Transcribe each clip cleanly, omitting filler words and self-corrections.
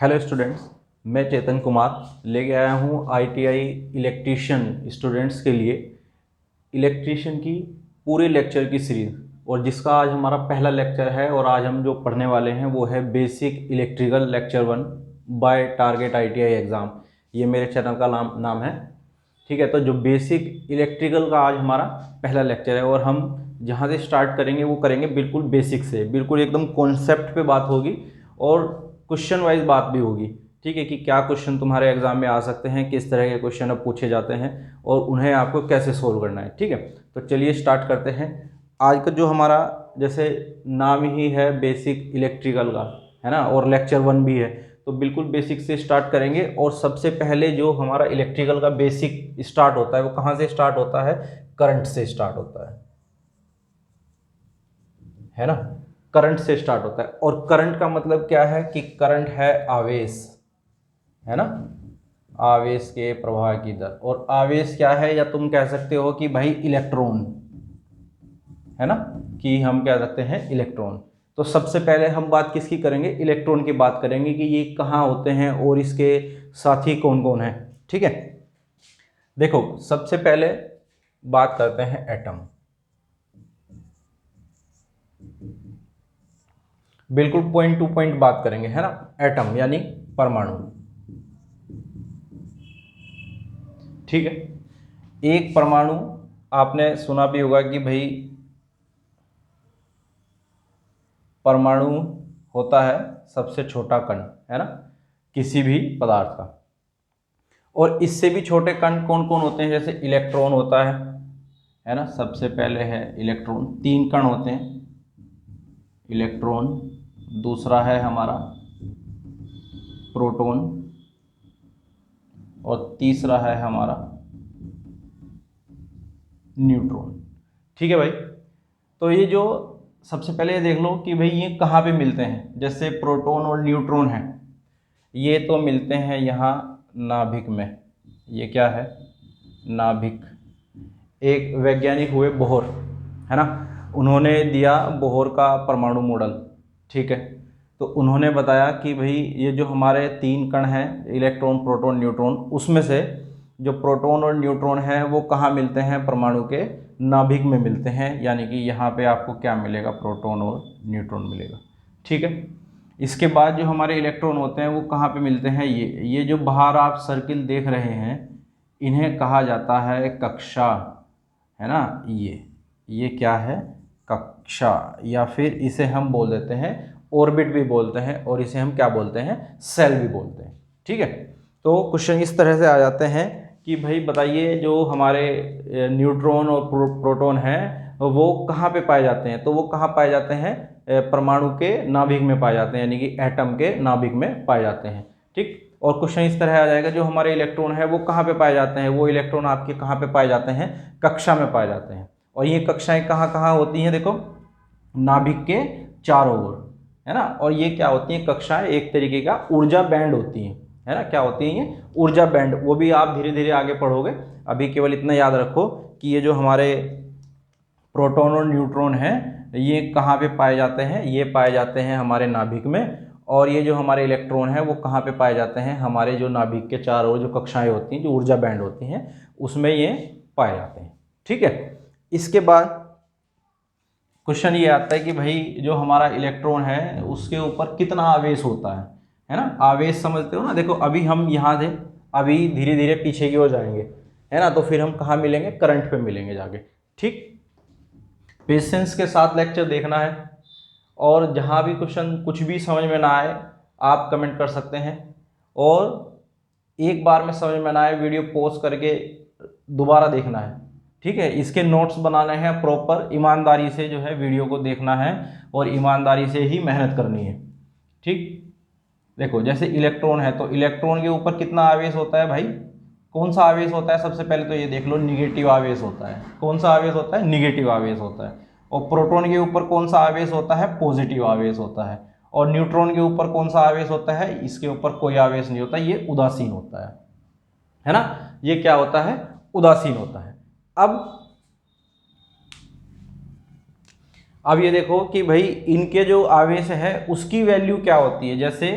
Hello students, मैं चेतन कुमार लेके आया हूँ आईटीआई इलेक्ट्रीशियन स्टूडेंट्स के लिए इलेक्ट्रीशियन की पूरे लेक्चर की सीरीज़, और जिसका आज हमारा पहला लेक्चर है। और आज हम जो पढ़ने वाले हैं वो है basic electrical lecture 1 by target ITI exam. ये मेरे चैनल का नाम है। ठीक है, तो जो बेसिक इलेक्ट्रिकल का आज हमारा पहला लेक्चर है, और हम जहाँ से स्टार्ट करेंगे वो करेंगे बिल्कुल बेसिक से, बिल्कुल एकदम कॉन्सेप्ट पे बात होगी और क्वेश्चन वाइज बात भी होगी। ठीक है, कि क्या क्वेश्चन तुम्हारे एग्जाम में आ सकते हैं, किस तरह के क्वेश्चन अब पूछे जाते हैं और उन्हें आपको कैसे सोल्व करना है। ठीक है, तो चलिए स्टार्ट करते हैं। आज का जो हमारा जैसे नाम ही है बेसिक इलेक्ट्रिकल का, है ना, और लेक्चर 1 भी है, तो बिल्कुल बेसिक से स्टार्ट करेंगे। और सबसे पहले जो हमारा इलेक्ट्रिकल का बेसिक स्टार्ट होता है वो कहाँ से स्टार्ट होता है? करंट से स्टार्ट होता है ना। करंट से स्टार्ट होता है, और करंट का मतलब क्या है कि करंट है आवेश, है ना, आवेश के प्रवाह की दर। और आवेश क्या है, या तुम कह सकते हो कि भाई इलेक्ट्रॉन, है ना, कि हम कह सकते हैं इलेक्ट्रॉन। तो सबसे पहले हम बात किसकी करेंगे? इलेक्ट्रॉन की बात करेंगे कि ये कहाँ होते हैं और इसके साथी कौन कौन है। ठीक है, देखो सबसे पहले बात करते हैं एटम। बिल्कुल पॉइंट टू पॉइंट बात करेंगे, है ना। एटम यानी परमाणु। ठीक है, एक परमाणु आपने सुना भी होगा कि भाई परमाणु होता है सबसे छोटा कण, है ना, किसी भी पदार्थ का। और इससे भी छोटे कण कौन कौन होते हैं? जैसे इलेक्ट्रॉन होता है ना। सबसे पहले है इलेक्ट्रॉन, 3 कण होते हैं इलेक्ट्रॉन। दूसरा है हमारा प्रोटॉन, और तीसरा है हमारा न्यूट्रॉन। ठीक है भाई, तो ये जो सबसे पहले देख लो कि भाई ये कहाँ पे मिलते हैं। जैसे प्रोटॉन और न्यूट्रॉन है, ये तो मिलते हैं यहाँ नाभिक में। ये क्या है? नाभिक। एक वैज्ञानिक हुए बोहर, है ना, उन्होंने दिया बोहर का परमाणु मॉडल। ठीक है, तो उन्होंने बताया कि भाई ये जो हमारे 3 कण हैं इलेक्ट्रॉन प्रोटॉन न्यूट्रॉन, उसमें से जो प्रोटॉन और न्यूट्रॉन है वो कहाँ मिलते हैं? परमाणु के नाभिक में मिलते हैं। यानी कि यहाँ पे आपको क्या मिलेगा? प्रोटॉन और न्यूट्रॉन मिलेगा। ठीक है, इसके बाद जो हमारे इलेक्ट्रॉन होते हैं वो कहाँ पे मिलते हैं? ये जो बाहर आप सर्किल देख रहे हैं इन्हें कहा जाता है कक्षा, है ना। ये क्या है? कक्षा, या फिर इसे हम बोल देते हैं ऑर्बिट भी बोलते हैं, और इसे हम क्या बोलते हैं? सेल भी बोलते हैं। ठीक है, तो क्वेश्चन इस तरह से आ जाते हैं कि भाई बताइए जो हमारे न्यूट्रॉन और प्रोटॉन हैं वो कहाँ पे पाए जाते हैं? तो वो कहाँ पाए जाते हैं? परमाणु के नाभिक में पाए जाते हैं, यानी कि एटम के नाभिक में पाए जाते हैं। ठीक, और क्वेश्चन इस तरह आ जाएगा जो हमारे इलेक्ट्रॉन है वो कहाँ पे पाए जाते हैं? वो इलेक्ट्रॉन आपके कहाँ पे पाए जाते हैं? कक्षा में पाए जाते हैं। और ये कक्षाएं कहाँ कहाँ होती हैं? देखो नाभिक के चारों ओर, है ना। और ये क्या होती हैं? कक्षाएं एक तरीके का ऊर्जा बैंड होती हैं, है ना। क्या होती हैं ये? ऊर्जा बैंड। वो भी आप धीरे धीरे आगे पढ़ोगे, अभी केवल इतना याद रखो कि ये जो हमारे प्रोटॉन और न्यूट्रॉन हैं ये कहाँ पे पाए जाते हैं? ये पाए जाते हैं हमारे नाभिक में। और ये जो हमारे इलेक्ट्रॉन है वो कहाँ पे पाए जाते हैं? हमारे जो नाभिक के चारों ओर जो कक्षाएं होती हैं, जो ऊर्जा बैंड होती हैं, उसमें ये पाए जाते हैं। ठीक है, इसके बाद क्वेश्चन ये आता है कि भाई जो हमारा इलेक्ट्रॉन है उसके ऊपर कितना आवेश होता है ना। आवेश समझते हो ना। देखो अभी हम यहाँ थे, अभी धीरे धीरे पीछे की ओर जाएंगे, है ना, तो फिर हम कहाँ मिलेंगे? करंट पे मिलेंगे जाके। ठीक, पेशेंस के साथ लेक्चर देखना है, और जहाँ भी क्वेश्चन कुछ भी समझ में ना आए आप कमेंट कर सकते हैं, और एक बार में समझ में ना आए वीडियो पॉज करके दोबारा देखना है। ठीक है, इसके नोट्स बनाने हैं प्रॉपर, ईमानदारी से जो है वीडियो को देखना है और ईमानदारी से ही मेहनत करनी है। ठीक, देखो जैसे इलेक्ट्रॉन है तो इलेक्ट्रॉन के ऊपर कितना आवेश होता है भाई? कौन सा आवेश होता है? सबसे पहले तो ये देख लो, निगेटिव आवेश होता है। कौन सा आवेश होता है? निगेटिव आवेश होता है। और प्रोटॉन के ऊपर कौन सा आवेश होता है? पॉजिटिव आवेश होता है। और न्यूट्रॉन के ऊपर कौन सा आवेश होता है? इसके ऊपर कोई आवेश नहीं होता, ये उदासीन होता है ना। ये क्या होता है? उदासीन होता है। अब ये देखो कि भाई इनके जो आवेश है उसकी वैल्यू क्या होती है। जैसे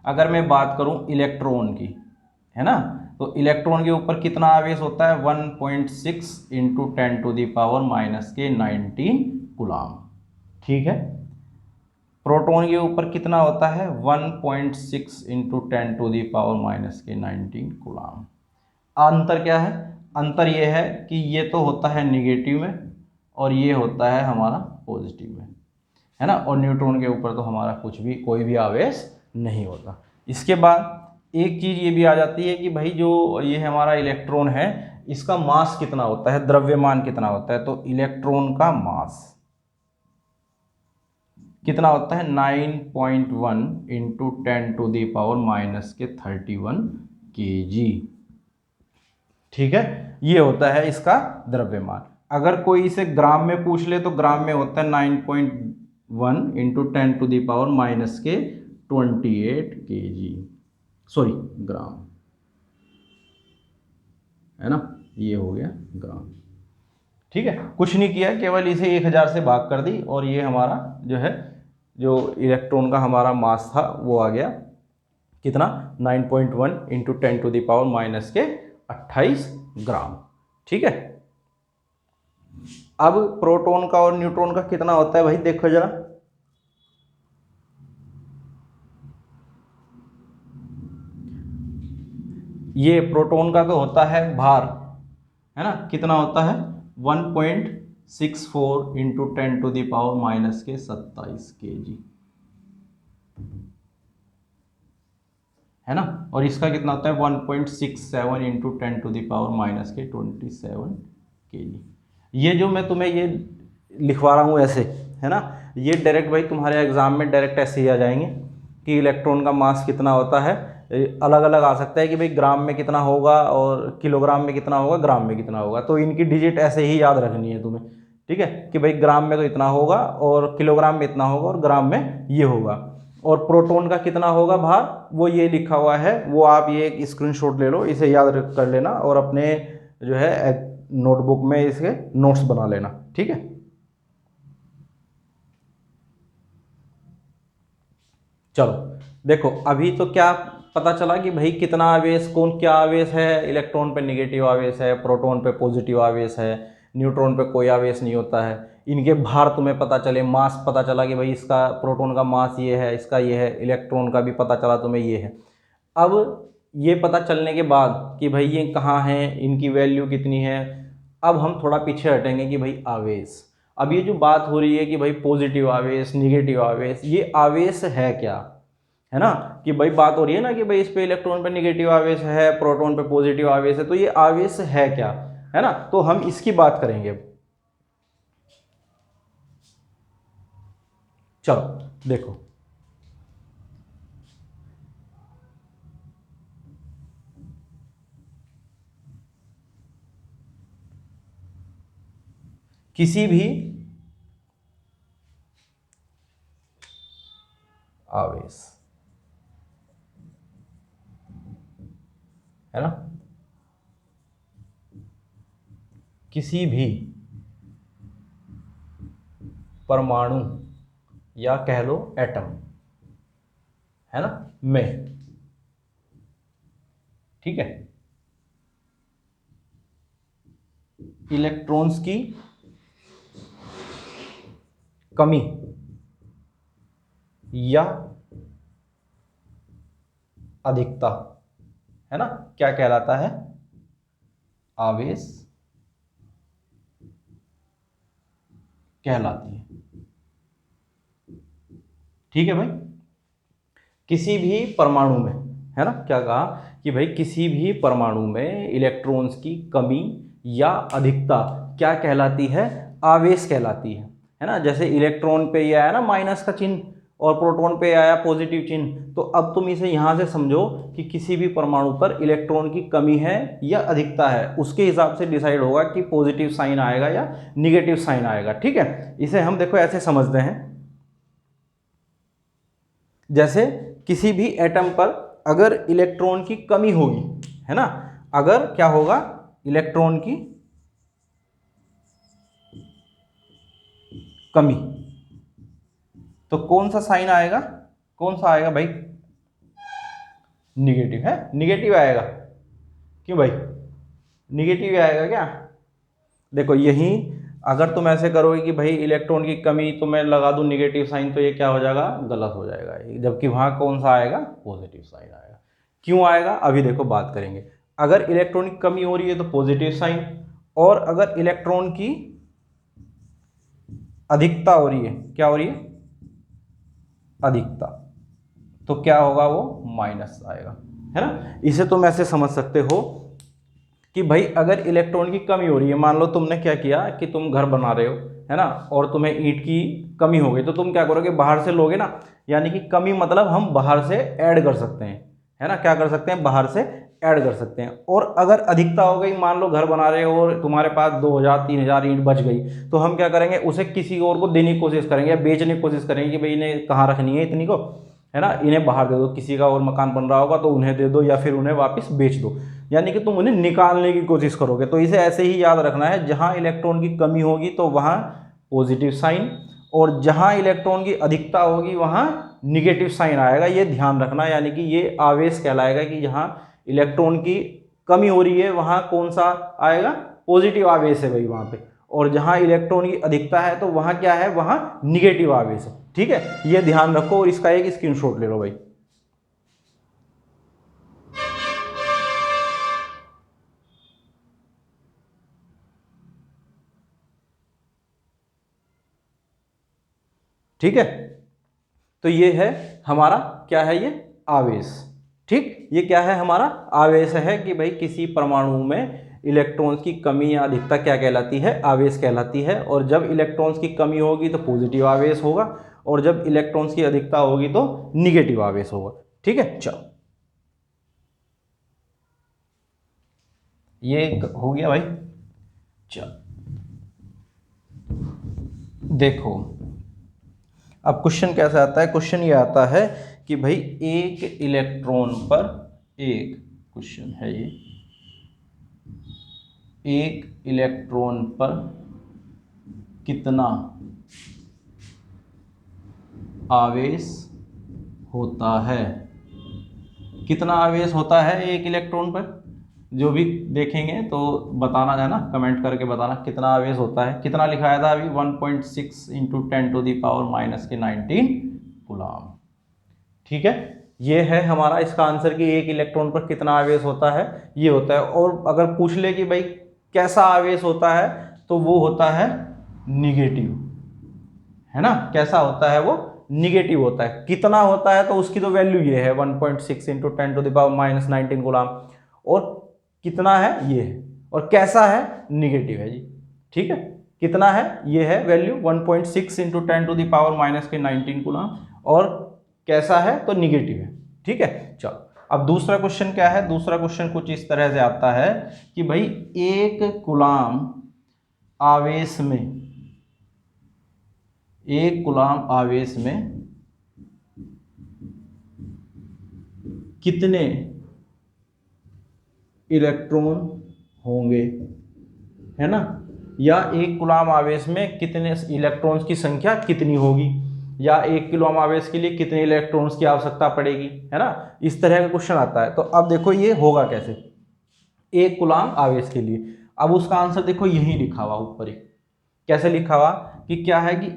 अगर मैं बात करूं इलेक्ट्रॉन की, है ना, तो इलेक्ट्रॉन के ऊपर कितना आवेश होता है 1.6 इंटू 10⁻⁻⁹ कूलाम। ठीक है। प्रोटॉन के ऊपर कितना होता है 1.6 इंटू 10⁻⁻⁹ कूलाम। अंतर क्या है? अंतर ये है कि ये तो होता है निगेटिव में और ये होता है हमारा पॉजिटिव में, है ना। और न्यूट्रॉन के ऊपर तो हमारा कुछ भी, कोई भी आवेश नहीं होता। इसके बाद एक चीज ये भी आ जाती है कि भाई जो ये हमारा इलेक्ट्रॉन है इसका मास कितना होता है, द्रव्यमान कितना होता है। तो इलेक्ट्रॉन का मास कितना होता है 9.1 इंटू 10⁻⁻31 kg। ठीक है, ये होता है इसका द्रव्यमान। अगर कोई इसे ग्राम में पूछ ले तो ग्राम में होता है 9.1 इंटू 10⁻⁻28 kg, सॉरी ग्राम, है ना, ये हो गया ग्राम। ठीक है, कुछ नहीं किया, केवल इसे 1000 से भाग कर दी और ये हमारा जो है, जो इलेक्ट्रॉन का हमारा मास था वो आ गया कितना 9.1 इंटू 10⁻⁻28 ग्राम। ठीक है। अब प्रोटॉन का और न्यूट्रॉन का कितना होता है भाई, देखो जरा। ये प्रोटॉन का तो होता है भार, है ना, कितना होता है 1.64 इंटू 10⁻⁻27 kg, है ना। और इसका कितना होता है 1.67 इंटू 10⁻⁻27 kg। ये जो मैं तुम्हें ये लिखवा रहा हूँ ऐसे, है ना, ये डायरेक्ट भाई तुम्हारे एग्जाम में डायरेक्ट ऐसे ही आ जाएंगे कि इलेक्ट्रॉन का मास कितना होता है। अलग अलग आ सकता है कि भाई ग्राम में कितना होगा और किलोग्राम में कितना होगा, ग्राम में कितना होगा। तो इनकी डिजिट ऐसे ही याद रखनी है तुम्हें। ठीक है, कि भाई ग्राम में तो इतना होगा और किलोग्राम में इतना होगा और ग्राम में ये होगा। और प्रोटॉन का कितना होगा भार, वो ये लिखा हुआ है, वो आप ये एक स्क्रीनशॉट ले लो, इसे याद कर लेना और अपने जो है नोटबुक में इसके नोट्स बना लेना। ठीक है। चलो देखो, अभी तो क्या पता चला कि भाई कितना आवेश, कौन क्या आवेश है। इलेक्ट्रॉन पे नेगेटिव आवेश है, प्रोटॉन पे पॉजिटिव आवेश है, न्यूट्रॉन पे कोई आवेश नहीं होता है। इनके भार तुम्हें पता चले, मास पता चला कि भाई इसका प्रोटॉन का मास ये है, इसका ये है, इलेक्ट्रॉन का भी पता चला तुम्हें ये है। अब ये पता चलने के बाद कि भाई ये कहाँ हैं, इनकी वैल्यू कितनी है, अब हम थोड़ा पीछे हटेंगे कि भाई आवेश। अब ये जो बात हो रही है कि भाई पॉजिटिव आवेश, निगेटिव आवेश, ये आवेश है क्या, है ना। कि भाई बात हो रही है ना कि भाई इस पे इलेक्ट्रॉन पे निगेटिव आवेश है, प्रोटॉन पे पॉजिटिव आवेश है, तो ये आवेश है क्या, है ना। तो हम इसकी बात करेंगे। चलो देखो, किसी भी आवेश, है ना, किसी भी परमाणु या कह लो एटम, है ना, में, ठीक है, इलेक्ट्रॉन्स की कमी या अधिकता, है ना, क्या कहलाता है, आवेश कहलाती है। ठीक है भाई, किसी भी परमाणु में, है ना, क्या कहा कि भाई किसी भी परमाणु में इलेक्ट्रॉन्स की कमी या अधिकता क्या कहलाती है, आवेश कहलाती है ना। जैसे इलेक्ट्रॉन पे ये आया ना माइनस का चिन्ह और प्रोटॉन पे आया पॉजिटिव चिन्ह, तो अब तुम इसे यहां से समझो कि किसी भी परमाणु पर इलेक्ट्रॉन की कमी है या अधिकता है, उसके हिसाब से डिसाइड होगा कि पॉजिटिव साइन आएगा या निगेटिव साइन आएगा। ठीक है, इसे हम देखो ऐसे समझते हैं, जैसे किसी भी एटम पर अगर इलेक्ट्रॉन की कमी होगी, है ना, अगर क्या होगा, इलेक्ट्रॉन की कमी, तो कौन सा साइन आएगा, कौन सा आएगा भाई, निगेटिव है, निगेटिव आएगा। क्यों भाई, निगेटिव आएगा क्या? देखो यही अगर तुम ऐसे करोगे कि भाई इलेक्ट्रॉन की कमी तो मैं लगा दूं निगेटिव साइन, तो ये क्या हो जाएगा, गलत हो जाएगा, जबकि वहां कौन सा आएगा, पॉजिटिव साइन आएगा। क्यों आएगा अभी देखो बात करेंगे। अगर इलेक्ट्रॉन की कमी हो रही है तो पॉजिटिव साइन, और अगर इलेक्ट्रॉन की अधिकता हो रही है, क्या हो रही है, अधिकता, तो क्या होगा, वो माइनस आएगा, है ना। इसे तुम ऐसे समझ सकते हो कि भाई अगर इलेक्ट्रॉन की कमी हो रही है, मान लो तुमने क्या किया कि तुम घर बना रहे हो, है ना, और तुम्हें ईंट की कमी हो गई, तो तुम क्या करोगे, बाहर से लोगे ना, यानी कि कमी मतलब हम बाहर से ऐड कर सकते हैं, है ना, क्या कर सकते हैं, बाहर से ऐड कर सकते हैं। और अगर अधिकता हो गई, मान लो घर बना रहे हो और तुम्हारे पास 2000 3000 ईंट बच गई, तो हम क्या करेंगे, उसे किसी और को देने की कोशिश करेंगे या बेचने की कोशिश करेंगे कि भाई इन्हें कहाँ रखनी है इतनी को, है ना, इन्हें बाहर दे दो, किसी का और मकान बन रहा होगा तो उन्हें दे दो, या फिर उन्हें वापस बेच दो, यानी कि तुम उन्हें निकालने की कोशिश करोगे। तो इसे ऐसे ही याद रखना है, जहां इलेक्ट्रॉन की कमी होगी तो वहां पॉजिटिव साइन, और जहां इलेक्ट्रॉन की अधिकता होगी वहां निगेटिव साइन आएगा, ये ध्यान रखना। यानी कि ये आवेश कहलाएगा कि जहां इलेक्ट्रॉन की कमी हो रही है वहां कौन सा आएगा, पॉजिटिव आवेश है भाई वहां पे, और जहां इलेक्ट्रॉन की अधिकता है तो वहां क्या है, वहां निगेटिव आवेश है। ठीक है, ये ध्यान रखो और इसका एक स्क्रीनशॉट ले लो भाई। ठीक है, तो ये है हमारा क्या है, ये आवेश। ठीक, ये क्या है, हमारा आवेश है कि भाई किसी परमाणु में इलेक्ट्रॉन्स की कमी या अधिकता क्या कहलाती है, आवेश कहलाती है। और जब इलेक्ट्रॉन्स की कमी होगी तो पॉजिटिव आवेश होगा, और जब इलेक्ट्रॉन्स की अधिकता होगी तो निगेटिव आवेश होगा। ठीक है, चलो ये हो गया भाई। चलो देखो अब क्वेश्चन कैसा आता है, क्वेश्चन ये आता है कि भाई एक इलेक्ट्रॉन पर, एक क्वेश्चन है ये, एक इलेक्ट्रॉन पर कितना आवेश होता है, कितना आवेश होता है एक इलेक्ट्रॉन पर, जो भी देखेंगे तो बताना है ना, कमेंट करके बताना कितना आवेश होता है। कितना लिखाया था अभी, 1.6 इंटू 10⁻⁻⁻19 कूलम। ठीक है, ये है हमारा इसका आंसर कि एक इलेक्ट्रॉन पर कितना आवेश होता है, ये होता है। और अगर पूछ ले कि भाई कैसा आवेश होता है, तो वो होता है निगेटिव, है ना, कैसा होता है, वो निगेटिव होता है। कितना होता है तो उसकी तो वैल्यू ये है 1.6 इंटू 10⁻⁻19 कूलम, और कितना है ये है, और कैसा है, निगेटिव है जी। ठीक है, कितना है, ये है वैल्यू 1.6 इंटू 10⁻⁻19 कूलम, और कैसा है तो निगेटिव है। ठीक है, चलो अब दूसरा क्वेश्चन क्या है, दूसरा क्वेश्चन कुछ इस तरह से आता है कि भाई एक कूलम आवेश में, एक कूलम आवेश में कितने इलेक्ट्रॉन होंगे, है ना, या एक कूलम आवेश में कितने इलेक्ट्रॉन्स की संख्या कितनी होगी, या एक कूलम आवेश के लिए कितने इलेक्ट्रॉन्स की आवश्यकता पड़ेगी, है ना, इस तरह का क्वेश्चन आता है। तो अब देखो ये होगा कैसे, एक कूलम आवेश के लिए, अब उसका आंसर देखो यही लिखा हुआ ऊपर ही, कैसे लिखा हुआ कि क्या है कि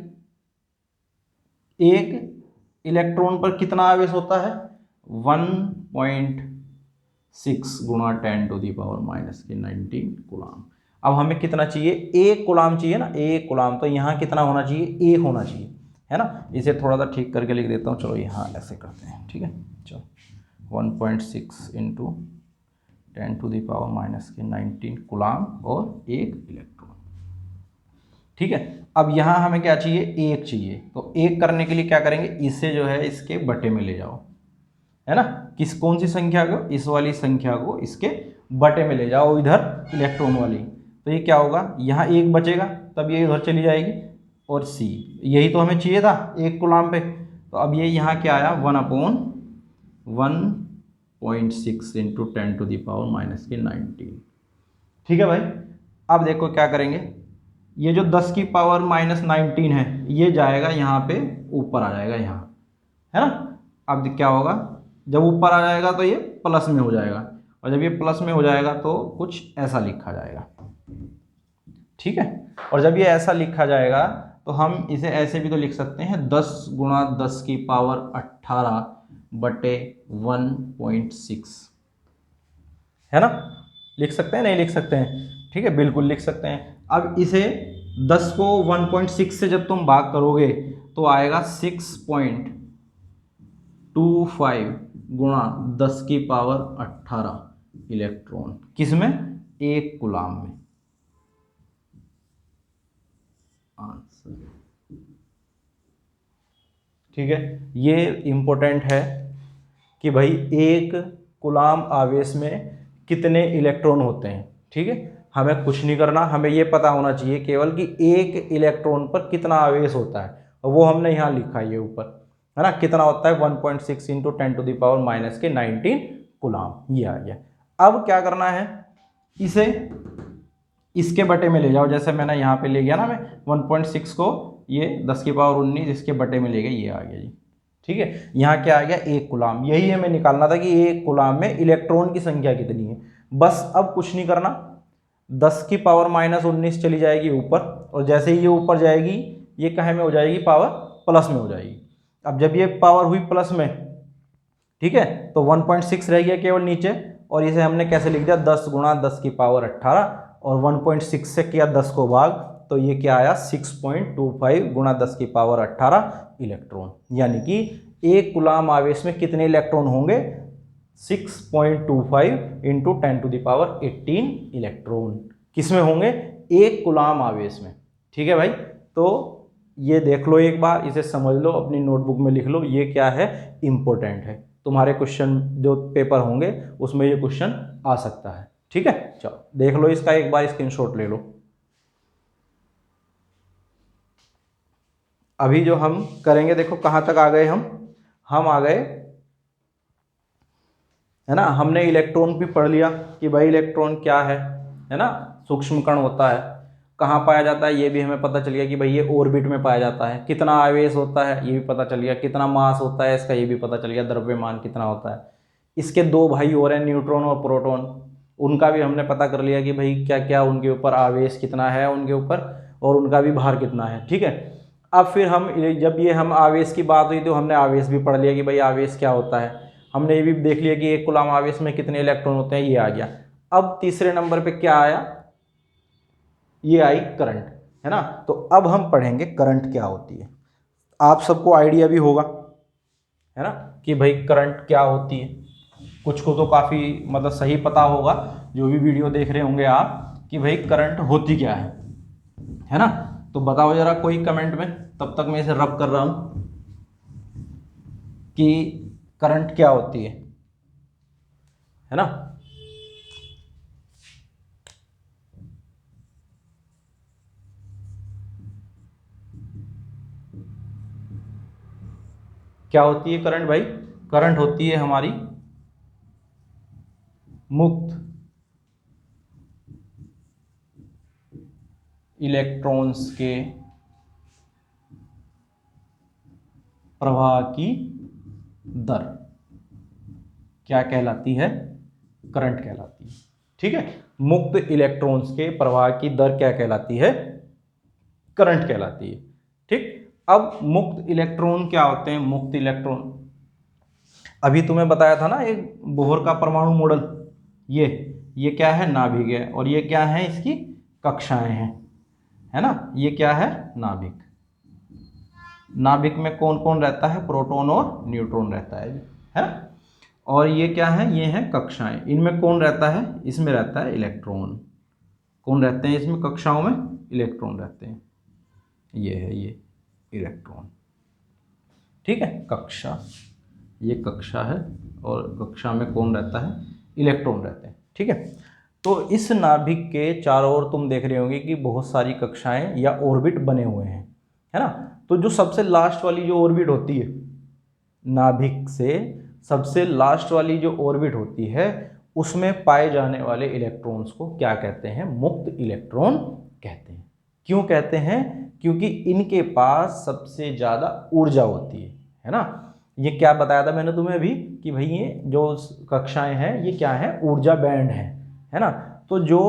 एक इलेक्ट्रॉन पर कितना आवेश होता है, 1.6 गुणा 10⁻⁻19 कूलम। अब हमें कितना चाहिए, एक कूलम चाहिए ना, एक कूलम, तो यहाँ कितना होना चाहिए, एक होना चाहिए, है ना। इसे थोड़ा सा ठीक करके लिख देता हूँ, चलो यहाँ ऐसे करते हैं। ठीक है, चलो 1.6 इंटू 10⁻⁻19 कूलम और एक इलेक्ट्रॉन। ठीक है, अब यहाँ हमें क्या चाहिए, एक चाहिए, तो एक करने के लिए क्या करेंगे, इसे जो है इसके बटे में ले जाओ, है ना, किस कौन सी संख्या को, इस वाली संख्या को इसके बटे में ले जाओ, इधर इलेक्ट्रॉन वाली, तो ये क्या होगा, यहाँ एक बचेगा, तब ये उधर चली जाएगी, और सी, यही तो हमें चाहिए था एक कूलम पे। तो अब ये यहाँ क्या आया, 1/1.6 इंटू 10⁻⁻19। ठीक है भाई, अब देखो क्या करेंगे, ये जो 10 की पावर -19 है, ये जाएगा यहाँ पे ऊपर आ जाएगा यहाँ, है ना। अब क्या होगा, जब ऊपर आ जाएगा तो ये प्लस में हो जाएगा, और जब ये प्लस में हो जाएगा तो कुछ ऐसा लिखा जाएगा, ठीक है। और जब ये ऐसा लिखा जाएगा तो हम इसे ऐसे भी तो लिख सकते हैं 10 गुणा 10 की पावर 18 बटे 1.6, है ना। लिख सकते हैं, नहीं लिख सकते हैं, ठीक है, बिल्कुल लिख सकते हैं। अब इसे 10 को 1.6 से जब तुम भाग करोगे तो आएगा 6.25 गुणा 10 की पावर 18 इलेक्ट्रॉन, किसमें, 1 कूलाम में। आंसर, ठीक है। ये इंपॉर्टेंट है कि भाई 1 कूलाम आवेश में कितने इलेक्ट्रॉन होते हैं, ठीक है। हमें कुछ नहीं करना, हमें ये पता होना चाहिए केवल कि एक इलेक्ट्रॉन पर कितना आवेश होता है, और वो हमने यहाँ लिखा है ये ऊपर, है ना, कितना होता है 1.6 इंटू 10⁻⁻⁻19 कूलाम, ये आ गया। अब क्या करना है, इसे इसके बटे में ले जाओ, जैसे मैंने यहाँ पे ले गया ना, मैं 1.6 को ये 10 की पावर 19 इसके बटे में ले गया, ये आ गया जी, ठीक है। यहाँ क्या आ गया, 1 कूलाम। यही हमें निकालना था कि 1 कूलाम में इलेक्ट्रॉन की संख्या कितनी है। बस अब कुछ नहीं करना, 10 की पावर -19 चली जाएगी ऊपर, और जैसे ही ये ऊपर जाएगी ये कहे में हो जाएगी, पावर प्लस में हो जाएगी। अब जब ये पावर हुई प्लस में, ठीक है, तो 1.6 रह गया केवल नीचे, और इसे हमने कैसे लिख दिया, 10 गुणा 10 की पावर 18, और 1.6 से किया 10 को भाग, तो ये क्या आया, 6.25 गुणा 10 की पावर 18 इलेक्ट्रॉन। यानी कि 1 कूलाम आवेश में कितने इलेक्ट्रॉन होंगे, 6.25 इंटू 10⁻18 इलेक्ट्रॉन, किसमें होंगे, 1 कूलाम आवेश में, ठीक है भाई। तो ये देख लो एक बार, इसे समझ लो, अपनी नोटबुक में लिख लो, ये क्या है, इंपॉर्टेंट है, तुम्हारे क्वेश्चन जो पेपर होंगे उसमें ये क्वेश्चन आ सकता है, ठीक है। चलो देख लो इसका एक बार स्क्रीनशॉट ले लो। अभी जो हम करेंगे, देखो कहाँ तक आ गए हम आ गए, है ना, हमने इलेक्ट्रॉन भी पढ़ लिया कि भाई इलेक्ट्रॉन क्या है ना, सूक्ष्म कण होता है, कहाँ पाया जाता है ये भी हमें पता चल गया कि भाई ये ऑर्बिट में पाया जाता है, कितना आवेश होता है ये भी पता चल गया, कितना मास होता है इसका ये भी पता चल गया, द्रव्यमान कितना होता है। इसके 2 भाई और हैं, न्यूट्रॉन और प्रोटॉन, उनका भी हमने पता कर लिया कि भाई क्या क्या उनके ऊपर आवेश कितना है उनके ऊपर, और उनका भी भार कितना है, ठीक है। अब फिर हम जब ये हम आवेश की बात हुई तो हमने आवेश भी पढ़ लिया कि भाई आवेश क्या होता है, हमने ये भी देख लिया कि 1 कूलाम आवेश में कितने इलेक्ट्रॉन होते हैं, ये आ गया। अब तीसरे नंबर पे क्या आया, ये आई करंट, है ना। तो अब हम पढ़ेंगे करंट क्या होती है। आप सबको आइडिया भी होगा, है ना, कि भाई करंट क्या होती है, कुछ को तो काफ़ी मतलब सही पता होगा, जो भी वीडियो देख रहे होंगे आप, कि भाई करंट होती क्या है ना। तो बताओ जरा कोई कमेंट में, तब तक मैं इसे रब कर रहा हूं कि करंट क्या होती है ना। क्या होती है करंट भाई, करंट होती है हमारी मुक्त इलेक्ट्रॉन्स के प्रवाह की दर, क्या कहलाती है, करंट कहलाती है, ठीक है। मुक्त इलेक्ट्रॉन्स के प्रवाह की दर क्या कहलाती है, करंट कहलाती है, ठीक। अब मुक्त इलेक्ट्रॉन क्या होते हैं, मुक्त इलेक्ट्रॉन अभी तुम्हें बताया था ना, एक बोहर का परमाणु मॉडल, ये क्या है, नाभिक है, और ये क्या है, इसकी कक्षाएं हैं, है ना। ये क्या है, नाभिक, नाभिक में कौन कौन रहता है, प्रोटॉन और न्यूट्रॉन रहता है ना। और ये क्या है, ये हैं कक्षाएं, इनमें कौन रहता है, इसमें रहता है इलेक्ट्रॉन, कौन रहते हैं इसमें, कक्षाओं में इलेक्ट्रॉन रहते हैं, ये है ये इलेक्ट्रॉन, ठीक है। कक्षा, ये कक्षा है, और कक्षा में कौन रहता है, इलेक्ट्रॉन रहते हैं, ठीक है। तो इस नाभिक के चारों ओर तुम देख रहे होंगे कि बहुत सारी कक्षाएं या ऑर्बिट बने हुए हैं, है ना। तो जो सबसे लास्ट वाली जो ऑर्बिट होती है, नाभिक से सबसे लास्ट वाली जो ऑर्बिट होती है, उसमें पाए जाने वाले इलेक्ट्रॉन्स को क्या कहते हैं, मुक्त इलेक्ट्रॉन कहते हैं। क्यों कहते हैं, क्योंकि इनके पास सबसे ज़्यादा ऊर्जा होती है ना। ये क्या बताया था मैंने तुम्हें अभी कि भाई ये जो कक्षाएं हैं ये क्या है, ऊर्जा बैंड है ना। तो जो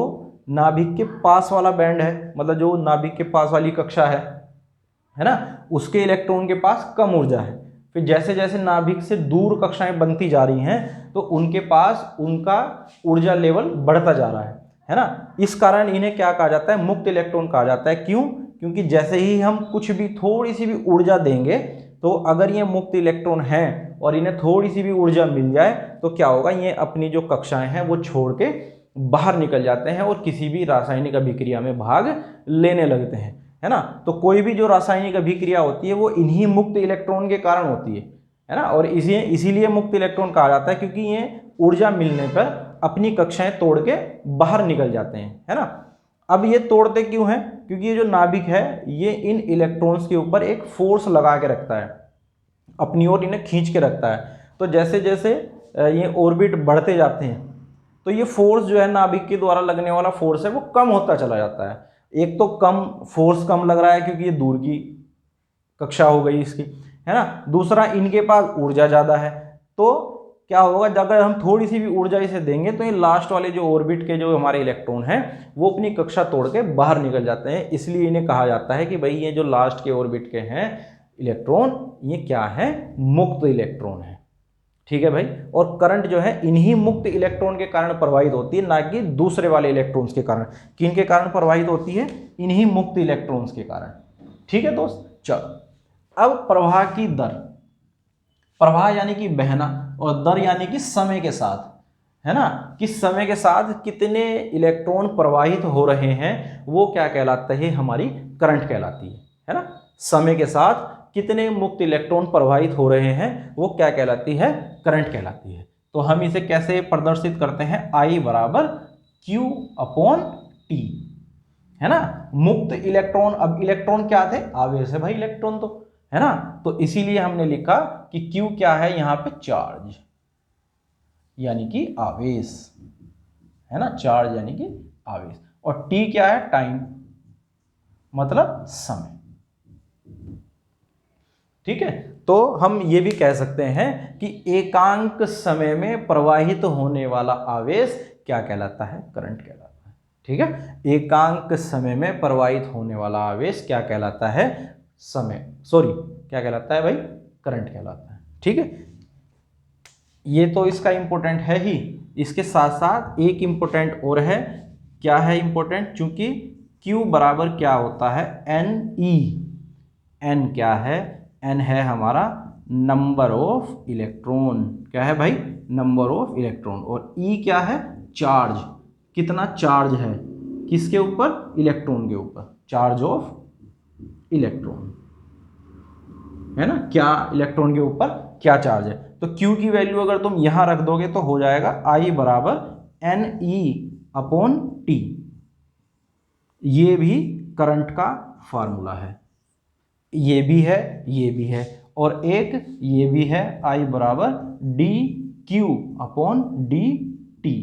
नाभिक के पास वाला बैंड है, मतलब जो नाभिक के पास वाली कक्षा है ना, उसके इलेक्ट्रॉन के पास कम ऊर्जा है। फिर जैसे जैसे नाभिक से दूर कक्षाएं बनती जा रही हैं तो उनके पास उनका ऊर्जा लेवल बढ़ता जा रहा है ना। इस कारण इन्हें क्या कहा जाता है, मुक्त इलेक्ट्रॉन कहा जाता है। क्यों? क्योंकि जैसे ही हम कुछ भी थोड़ी सी भी ऊर्जा देंगे तो अगर ये मुक्त इलेक्ट्रॉन हैं और इन्हें थोड़ी सी भी ऊर्जा मिल जाए तो क्या होगा, ये अपनी जो कक्षाएं हैं वो छोड़ के बाहर निकल जाते हैं और किसी भी रासायनिक अभिक्रिया में भाग लेने लगते हैं, है ना। तो कोई भी जो रासायनिक अभिक्रिया होती है वो इन्हीं मुक्त इलेक्ट्रॉन के कारण होती है ना। और इसीलिए मुक्त इलेक्ट्रॉन कहा जाता है क्योंकि ये ऊर्जा मिलने पर अपनी कक्षाएं तोड़ के बाहर निकल जाते हैं, है ना। अब ये तोड़ते क्यों हैं? क्योंकि ये जो नाभिक है ये इन इलेक्ट्रॉन्स के ऊपर एक फोर्स लगा के रखता है, अपनी ओर इन्हें खींच के रखता है। तो जैसे जैसे ये ऑर्बिट बढ़ते जाते हैं तो ये फोर्स जो है नाभिक के द्वारा लगने वाला फोर्स है वो कम होता चला जाता है। एक तो कम फोर्स कम लग रहा है क्योंकि ये दूर की कक्षा हो गई इसकी, है ना। दूसरा इनके पास ऊर्जा ज़्यादा है, तो क्या होगा, अगर हम थोड़ी सी भी ऊर्जा इसे देंगे तो ये लास्ट वाले जो ऑर्बिट के जो हमारे इलेक्ट्रॉन हैं वो अपनी कक्षा तोड़ के बाहर निकल जाते हैं। इसलिए इन्हें कहा जाता है कि भाई ये जो लास्ट के ऑर्बिट के हैं इलेक्ट्रॉन ये क्या है, मुक्त इलेक्ट्रॉन है। ठीक है भाई। और करंट जो है इन्हीं मुक्त इलेक्ट्रॉन के कारण प्रवाहित होती है, ना कि दूसरे वाले इलेक्ट्रॉन्स के कारण। किन के कारण प्रवाहित होती है? इन्हीं मुक्त इलेक्ट्रॉन्स के कारण। ठीक है दोस्त, चलो अब प्रवाह की दर। प्रवाह यानी कि बहना और दर यानी कि समय के साथ, है ना, कि समय के साथ कितने इलेक्ट्रॉन प्रवाहित हो रहे हैं वो क्या कहलाता है, हमारी करंट कहलाती है ना। समय के साथ कितने मुक्त इलेक्ट्रॉन प्रवाहित हो रहे हैं वो क्या कहलाती है, करंट कहलाती है। तो हम इसे कैसे प्रदर्शित करते हैं, I बराबर Q अपॉन T, है ना। मुक्त इलेक्ट्रॉन, अब इलेक्ट्रॉन क्या थे, आवेश है भाई इलेक्ट्रॉन तो, है ना। तो इसीलिए हमने लिखा कि Q क्या है, यहां पे चार्ज यानी कि आवेश, है ना, चार्ज यानी कि आवेश। और T क्या है, टाइम मतलब समय। ठीक है। तो हम ये भी कह सकते हैं कि एकांक समय में प्रवाहित होने वाला आवेश क्या कहलाता है, करंट कहलाता है। ठीक है। एकांक समय में प्रवाहित होने वाला आवेश क्या कहलाता है, क्या कहलाता है भाई, करंट कहलाता है। ठीक है। ये तो इसका इंपॉर्टेंट है ही। इसके साथ साथ एक इंपॉर्टेंट और है। क्या है इंपॉर्टेंट? चूंकि Q बराबर क्या होता है, NE। N क्या है, N है हमारा नंबर ऑफ इलेक्ट्रॉन। क्या है भाई, नंबर ऑफ इलेक्ट्रॉन। और E क्या है, चार्ज, कितना चार्ज है किसके ऊपर, इलेक्ट्रॉन के ऊपर, चार्ज ऑफ इलेक्ट्रॉन, है ना, क्या इलेक्ट्रॉन के ऊपर क्या चार्ज है। तो Q की वैल्यू अगर तुम यहां रख दोगे तो हो जाएगा I बराबर NE अपॉन T। ये भी करंट का फार्मूला है, ये भी है, ये भी है, और एक ये भी है, I बराबर DQ अपॉन DT।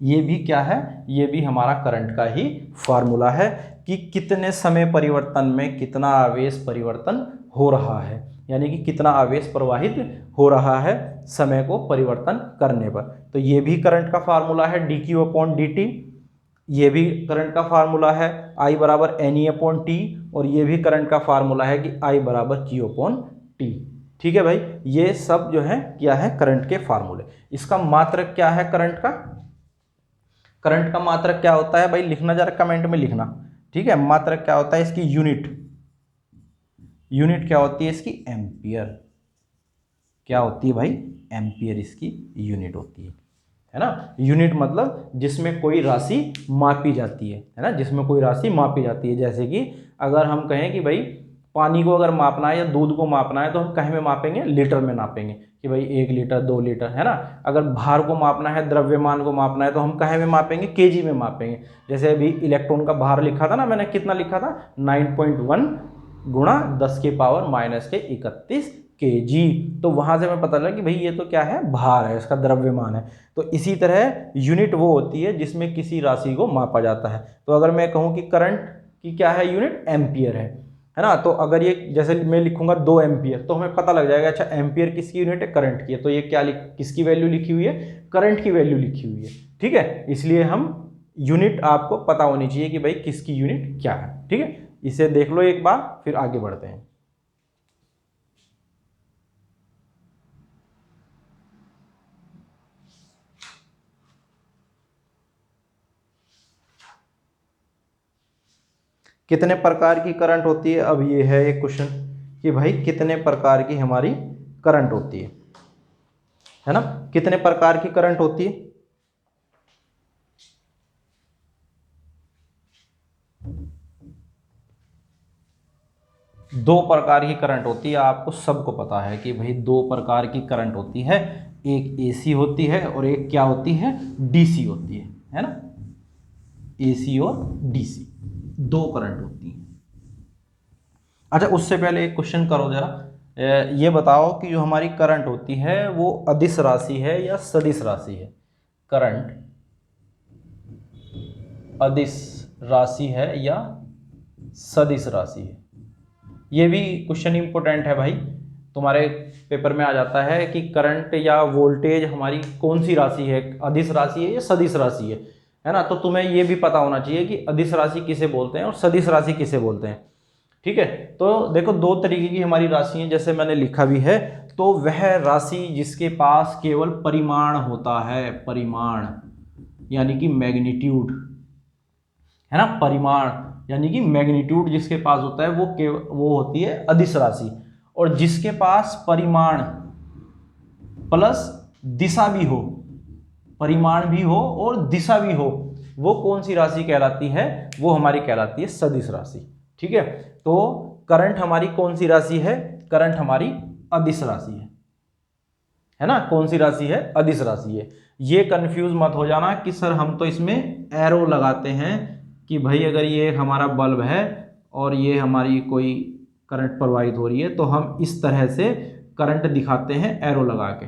ये भी क्या है, ये भी हमारा करंट का ही फार्मूला है कि कितने समय परिवर्तन में कितना आवेश परिवर्तन हो रहा है, यानी कि कितना आवेश प्रवाहित हो रहा है समय को परिवर्तन करने पर। तो ये भी करंट का फार्मूला है DQ अपॉन DT। ये भी करंट का फार्मूला है I बराबर NE अपॉन T। और ये भी करंट का फार्मूला है कि I बराबर Q अपॉन T। ठीक है भाई। ये सब जो है क्या है, करंट के फार्मूले। इसका मात्रक क्या है करंट का, करंट का मात्रक क्या होता है भाई, लिखना जरा कमेंट में लिखना। ठीक है। मात्रक क्या होता है इसकी, यूनिट, यूनिट क्या होती है इसकी, एम्पियर। क्या होती है भाई, एम्पियर इसकी यूनिट होती है ना। यूनिट मतलब जिसमें कोई राशि मापी जाती है ना, जिसमें कोई राशि मापी जाती है। जैसे कि अगर हम कहें कि भाई पानी को अगर मापना है या दूध को मापना है तो हम कहीं में मापेंगे, लीटर में नापेंगे कि भाई 1 लीटर 2 लीटर, है ना। अगर भार को मापना है, द्रव्यमान को मापना है तो हम कहीं में मापेंगे, केजी में मापेंगे। जैसे अभी इलेक्ट्रॉन का भार लिखा था ना मैंने, कितना लिखा था, 9.1 गुणा 10 की पावर माइनस के 31 kg। तो वहां से हमें पता लगा कि भाई ये तो क्या है, भार है, इसका द्रव्यमान है। तो इसी तरह यूनिट वो होती है जिसमें किसी राशि को मापा जाता है। तो अगर मैं कहूं कि करंट की क्या है यूनिट, एम्पियर है, है ना। तो अगर ये जैसे मैं लिखूंगा 2 एम्पियर, तो हमें पता लग जाएगा अच्छा एम्पियर किसकी यूनिट है, करंट की है, तो ये क्या किसकी वैल्यू लिखी हुई है, करंट की वैल्यू लिखी हुई है। ठीक है, इसलिए हम यूनिट आपको पता होनी चाहिए कि भाई किसकी यूनिट क्या है। ठीक है, इसे देख लो एक बार, फिर आगे बढ़ते हैं। कितने प्रकार की करंट होती है, अब ये है एक क्वेश्चन कि भाई कितने प्रकार की हमारी करंट होती है ना, कितने प्रकार की करंट होती है। दो प्रकार की करंट होती है, आपको सबको पता है कि भाई दो प्रकार की करंट होती है, एक एसी होती है और एक क्या होती है, डीसी होती है ना। एसी और डीसी दो करंट होती है। अच्छा, उससे पहले एक क्वेश्चन करो जरा, ये बताओ कि जो हमारी करंट होती है वो अदिश राशि है या सदिश राशि है। करंट अदिश राशि है या सदिश राशि है। ये भी क्वेश्चन इंपॉर्टेंट है भाई, तुम्हारे पेपर में आ जाता है कि करंट या वोल्टेज हमारी कौन सी राशि है, अदिश राशि है या सदिश राशि है ना। तो तुम्हें ये भी पता होना चाहिए कि अदिश राशि किसे बोलते हैं और सदिश राशि किसे बोलते हैं। ठीक है, तो देखो दो तरीके की हमारी राशि है, जैसे मैंने लिखा भी है, तो वह राशि जिसके पास केवल परिमाण होता है, परिमाण यानी कि मैग्नीट्यूड, है ना, परिमाण यानी कि मैग्नीट्यूड जिसके पास होता है वो होती है अदिश राशि। और जिसके पास परिमाण प्लस दिशा भी हो, परिमाण भी हो और दिशा भी हो, वो कौन सी राशि कहलाती है, वो हमारी कहलाती है सदिश राशि। ठीक है, तो करंट हमारी कौन सी राशि है, करंट हमारी अदिश राशि है ना। कौन सी राशि है, अदिश राशि है। ये कंफ्यूज मत हो जाना कि सर हम तो इसमें एरो लगाते हैं कि भाई अगर ये हमारा बल्ब है और ये हमारी कोई करंट प्रवाहित हो रही है तो हम इस तरह से करंट दिखाते हैं एरो लगा के,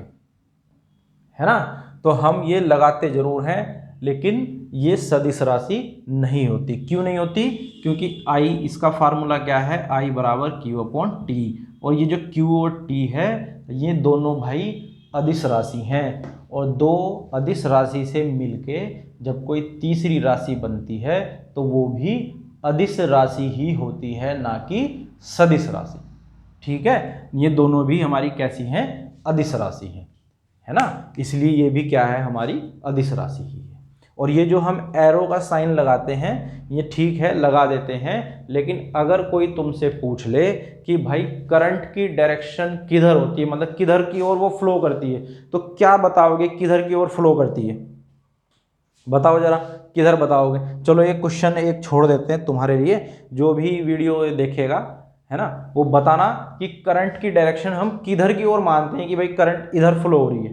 है ना। तो हम ये लगाते जरूर हैं, लेकिन ये सदिश राशि नहीं होती। क्यों नहीं होती, क्योंकि आई, इसका फार्मूला क्या है, आई बराबर क्यू अपॉन टी, और ये जो क्यू और टी है ये दोनों भाई अदिश राशि हैं, और दो अदिश राशि से मिलके जब कोई तीसरी राशि बनती है तो वो भी अदिश राशि ही होती है, ना कि सदिश राशि। ठीक है, ये दोनों भी हमारी कैसी हैं, अदिश राशि है ना। इसलिए ये भी क्या है, हमारी अदिश राशि ही है। और ये जो हम एरो का साइन लगाते हैं ये ठीक है, लगा देते हैं, लेकिन अगर कोई तुमसे पूछ ले कि भाई करंट की डायरेक्शन किधर होती है, मतलब किधर की ओर वो फ्लो करती है, तो क्या बताओगे, किधर की ओर फ्लो करती है, बताओ जरा, किधर बताओगे। चलो एक क्वेश्चन एक छोड़ देते हैं तुम्हारे लिए, जो भी वीडियो देखेगा है ना, वो बताना कि करंट की डायरेक्शन हम किधर की ओर मानते हैं कि भाई करंट इधर फ्लो हो रही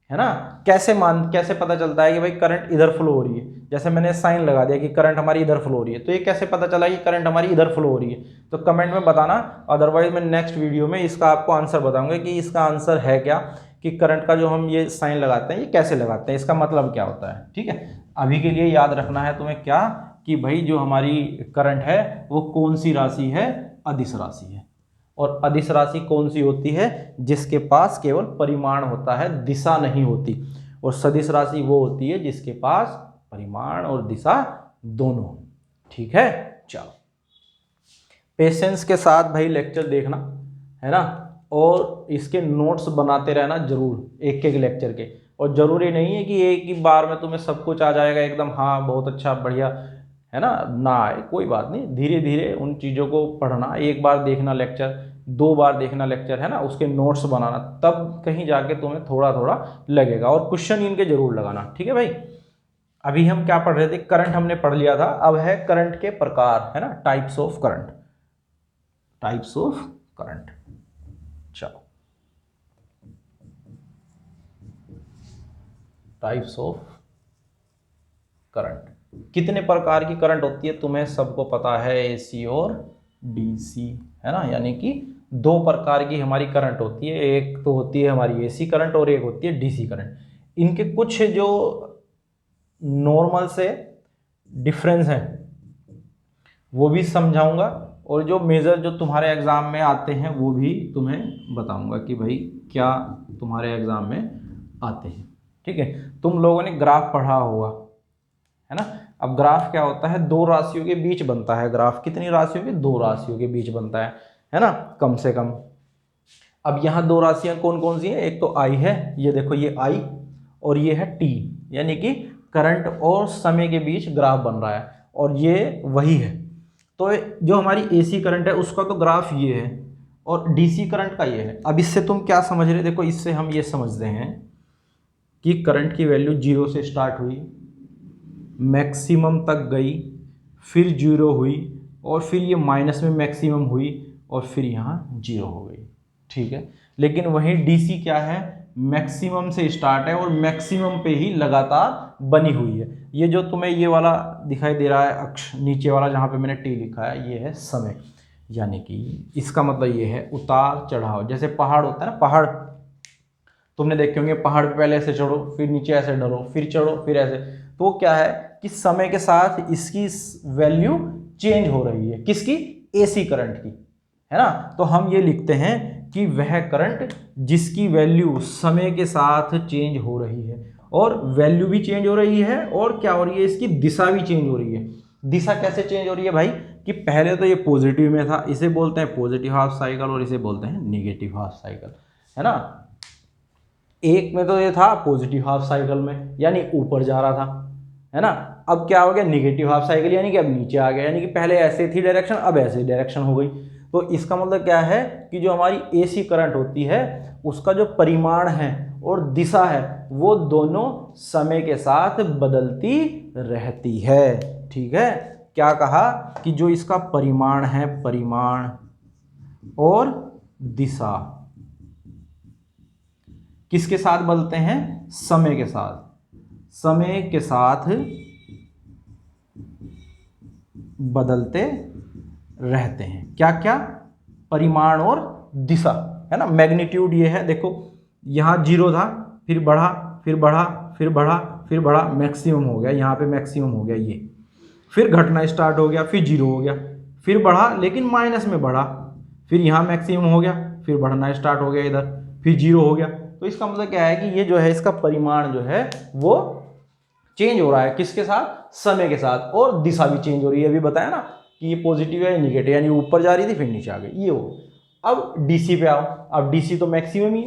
है ना। कैसे पता चलता है कि भाई करंट इधर फ्लो हो रही है, जैसे मैंने साइन लगा दिया कि करंट हमारी इधर फ्लो हो रही है, तो ये कैसे पता चला कि करंट हमारी इधर फ्लो हो रही है, तो कमेंट में बताना। अदरवाइज मैं नेक्स्ट वीडियो में इसका आपको आंसर बताऊंगा कि इसका आंसर है क्या, कि करंट का जो हम ये साइन लगाते हैं ये कैसे लगाते हैं, इसका मतलब क्या होता है। ठीक है, अभी के लिए याद रखना है तुम्हें क्या, कि भाई जो हमारी करंट है वो कौन सी राशि है, अदिश राशि है। और अदिश राशि कौन सी होती है, जिसके पास केवल परिमाण होता है, दिशा नहीं होती। और सदिश राशि वो होती है जिसके पास परिमाण और दिशा दोनों। ठीक है, चलो पेशेंस के साथ भाई लेक्चर देखना, है ना, और इसके नोट्स बनाते रहना जरूर, एक एक लेक्चर के। और जरूरी नहीं है कि एक ही बार में तुम्हें सब कुछ आ जाएगा एकदम, हाँ बहुत अच्छा बढ़िया, है ना आए कोई बात नहीं, धीरे धीरे उन चीज़ों को पढ़ना, एक बार देखना लेक्चर, दो बार देखना लेक्चर, है ना, उसके नोट्स बनाना, तब कहीं जाके तुम्हें थोड़ा थोड़ा लगेगा, और क्वेश्चन इनके जरूर लगाना। ठीक है भाई, अभी हम क्या पढ़ रहे थे, करंट हमने पढ़ लिया था, अब है करंट के प्रकार, है ना, types of current, types of current. चलो टाइप्स ऑफ करंट, कितने प्रकार की करंट होती है तुम्हें सबको पता है, एसी और डीसी, है ना, यानी कि दो प्रकार की हमारी करंट होती है, एक तो होती है हमारी एसी करंट और एक होती है डीसी करंट। इनके कुछ जो नॉर्मल से डिफरेंस हैं वो भी समझाऊंगा, और जो मेजर जो तुम्हारे एग्ज़ाम में आते हैं वो भी तुम्हें बताऊंगा कि भाई क्या तुम्हारे एग्ज़ाम में आते हैं। ठीक है, तुम लोगों ने ग्राफ पढ़ा होगा, है ना। अब ग्राफ क्या होता है, दो राशियों के बीच बनता है ग्राफ। कितनी राशियों के, दो राशियों के बीच बनता है ना, कम से कम। अब यहाँ दो राशियाँ कौन कौन सी हैं, एक तो आई है, ये देखो ये आई, और ये है टी, यानी कि करंट और समय के बीच ग्राफ बन रहा है, और ये वही है। तो जो हमारी एसी करंट है उसका तो ग्राफ ये है, और डीसी करंट का ये है। अब इससे तुम क्या समझ रहे, देखो इससे हम ये समझते हैं कि करंट की वैल्यू 0 से स्टार्ट हुई, मैक्सिमम तक गई, फिर 0 हुई, और फिर ये माइनस में मैक्सिमम हुई, और फिर यहाँ 0 हो गई। ठीक है, लेकिन वहीं डीसी क्या है, मैक्सिमम से स्टार्ट है और मैक्सिमम पे ही लगातार बनी हुई है। ये जो तुम्हें ये वाला दिखाई दे रहा है अक्ष नीचे वाला, जहाँ पे मैंने टी लिखा है, ये है समय, यानी कि इसका मतलब ये है उतार चढ़ाव। जैसे पहाड़ होता है ना, पहाड़ तुमने देखे होंगे, पहाड़ पे पहले ऐसे चढ़ो, फिर नीचे ऐसे डरो, फिर चढ़ो, फिर ऐसे। तो वो क्या है कि समय के साथ इसकी वैल्यू चेंज हो रही है, किसकी, एसी करंट की, है ना। तो हम ये लिखते हैं कि वह करंट जिसकी वैल्यू समय के साथ चेंज हो रही है, और वैल्यू भी चेंज हो रही है, और क्या हो रही है, इसकी दिशा भी चेंज हो रही है। दिशा कैसे चेंज हो रही है भाई, कि पहले तो ये पॉजिटिव में था, इसे बोलते हैं पॉजिटिव हाफ साइकिल, और इसे बोलते हैं नेगेटिव हाफ साइकिल, है ना। एक में तो ये था पॉजिटिव हाफ साइकिल में, यानी ऊपर जा रहा था, है ना। अब क्या हो गया, निगेटिव हाफ साइकिल, यानी कि अब नीचे आ गया, यानी कि पहले ऐसे थी डायरेक्शन, अब ऐसे डायरेक्शन हो गई। तो इसका मतलब क्या है कि जो हमारी एसी करंट होती है उसका जो परिमाण है और दिशा है वो दोनों समय के साथ बदलती रहती है। ठीक है, क्या कहा कि जो इसका परिमाण है, परिमाण और दिशा किसके साथ बदलते हैं, समय के साथ, समय के साथ बदलते रहते हैं। क्या क्या, परिमाण और दिशा, है ना। मैग्नीट्यूड ये है, देखो यहाँ 0 था, फिर बढ़ा, फिर बढ़ा, फिर बढ़ा, फिर बढ़ा, मैक्सिमम हो गया, यहाँ पे मैक्सिमम हो गया ये, फिर घटना स्टार्ट हो गया, फिर 0 हो गया, फिर बढ़ा लेकिन माइनस में बढ़ा, फिर यहाँ मैक्सिमम हो गया, फिर बढ़ना स्टार्ट हो गया इधर, फिर 0 हो गया। तो इसका मतलब क्या है कि ये जो है इसका परिमाण जो है वो चेंज हो रहा है, किसके साथ, समय के साथ, और दिशा भी चेंज हो रही है। अभी बताया ना कि ये पॉजिटिव है, निगेटिव, यानी ऊपर जा रही थी फिर नीचे आ गई, ये हो। अब डीसी पे आओ, अब डीसी तो मैक्सिमम ही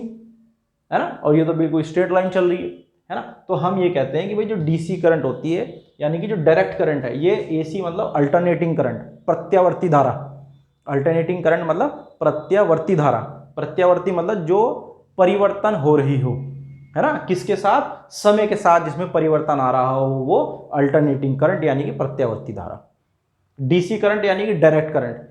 है ना, और ये तो बिल्कुल स्ट्रेट लाइन चल रही है ना। तो हम ये कहते हैं कि भाई जो डीसी करंट होती है, यानी कि जो डायरेक्ट करंट है, ये एसी मतलब अल्टरनेटिंग करंट, प्रत्यावर्ती धारा। अल्टरनेटिंग करंट मतलब प्रत्यावर्ती धारा, प्रत्यावर्ती मतलब जो परिवर्तन हो रही हो, है ना, किसके साथ, समय के साथ, जिसमें परिवर्तन आ रहा हो, वो अल्टरनेटिंग करंट यानी कि प्रत्यावर्ती धारा। डीसी करंट यानी कि डायरेक्ट करंट,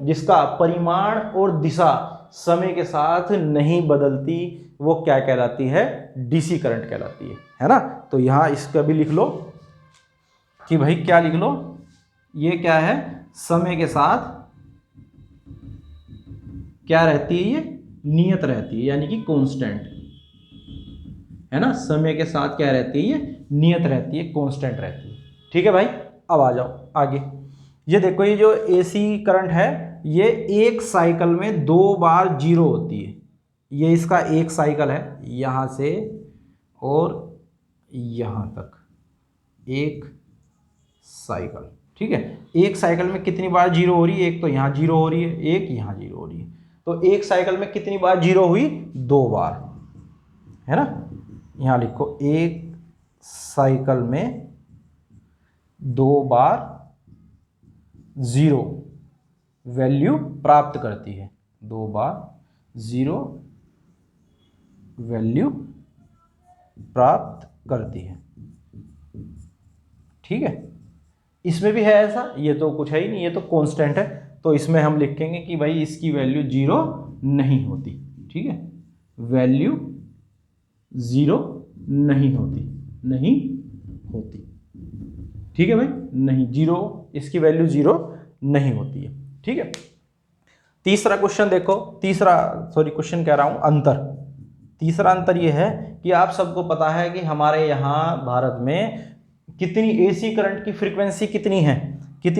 जिसका परिमाण और दिशा समय के साथ नहीं बदलती, वो क्या कहलाती है, डीसी करंट कहलाती है ना। तो यहां इसका भी लिख लो कि भाई क्या लिख लो, ये क्या है, समय के साथ क्या रहती है, ये नियत रहती है, यानी कि कांस्टेंट, है ना। समय के साथ क्या रहती है, ये नियत रहती है, कांस्टेंट रहती है। ठीक है भाई, अब आ जाओ आगे। ये देखो, ये जो एसी करंट है ये एक साइकिल में 2 बार 0 होती है। ये इसका एक साइकिल है, यहाँ से और यहाँ तक एक साइकिल। ठीक है, एक साइकिल में कितनी बार 0 हो रही है, एक तो यहाँ 0 हो रही है, एक यहाँ 0 हो रही है। तो एक साइकिल में कितनी बार 0 हुई, 2 बार, है ना। यहाँ लिखो, एक साइकिल में 2 बार 0 वैल्यू प्राप्त करती है, 2 बार 0 वैल्यू प्राप्त करती है। ठीक है, इसमें भी है ऐसा, ये तो कुछ है ही नहीं, ये तो कांस्टेंट है। तो इसमें हम लिखेंगे कि भाई इसकी वैल्यू 0 नहीं होती। ठीक है, वैल्यू 0 नहीं होती, नहीं होती। ठीक है भाई, नहीं, 0, इसकी वैल्यू 0 नहीं होती है। ठीक है, तीसरा क्वेश्चन देखो, क्वेश्चन कह रहा हूं, अंतर। तीसरा अंतर यह है कि आप सबको पता है कि हमारे यहाँ भारत में कितनी एसी करंट की फ्रीक्वेंसी कितनी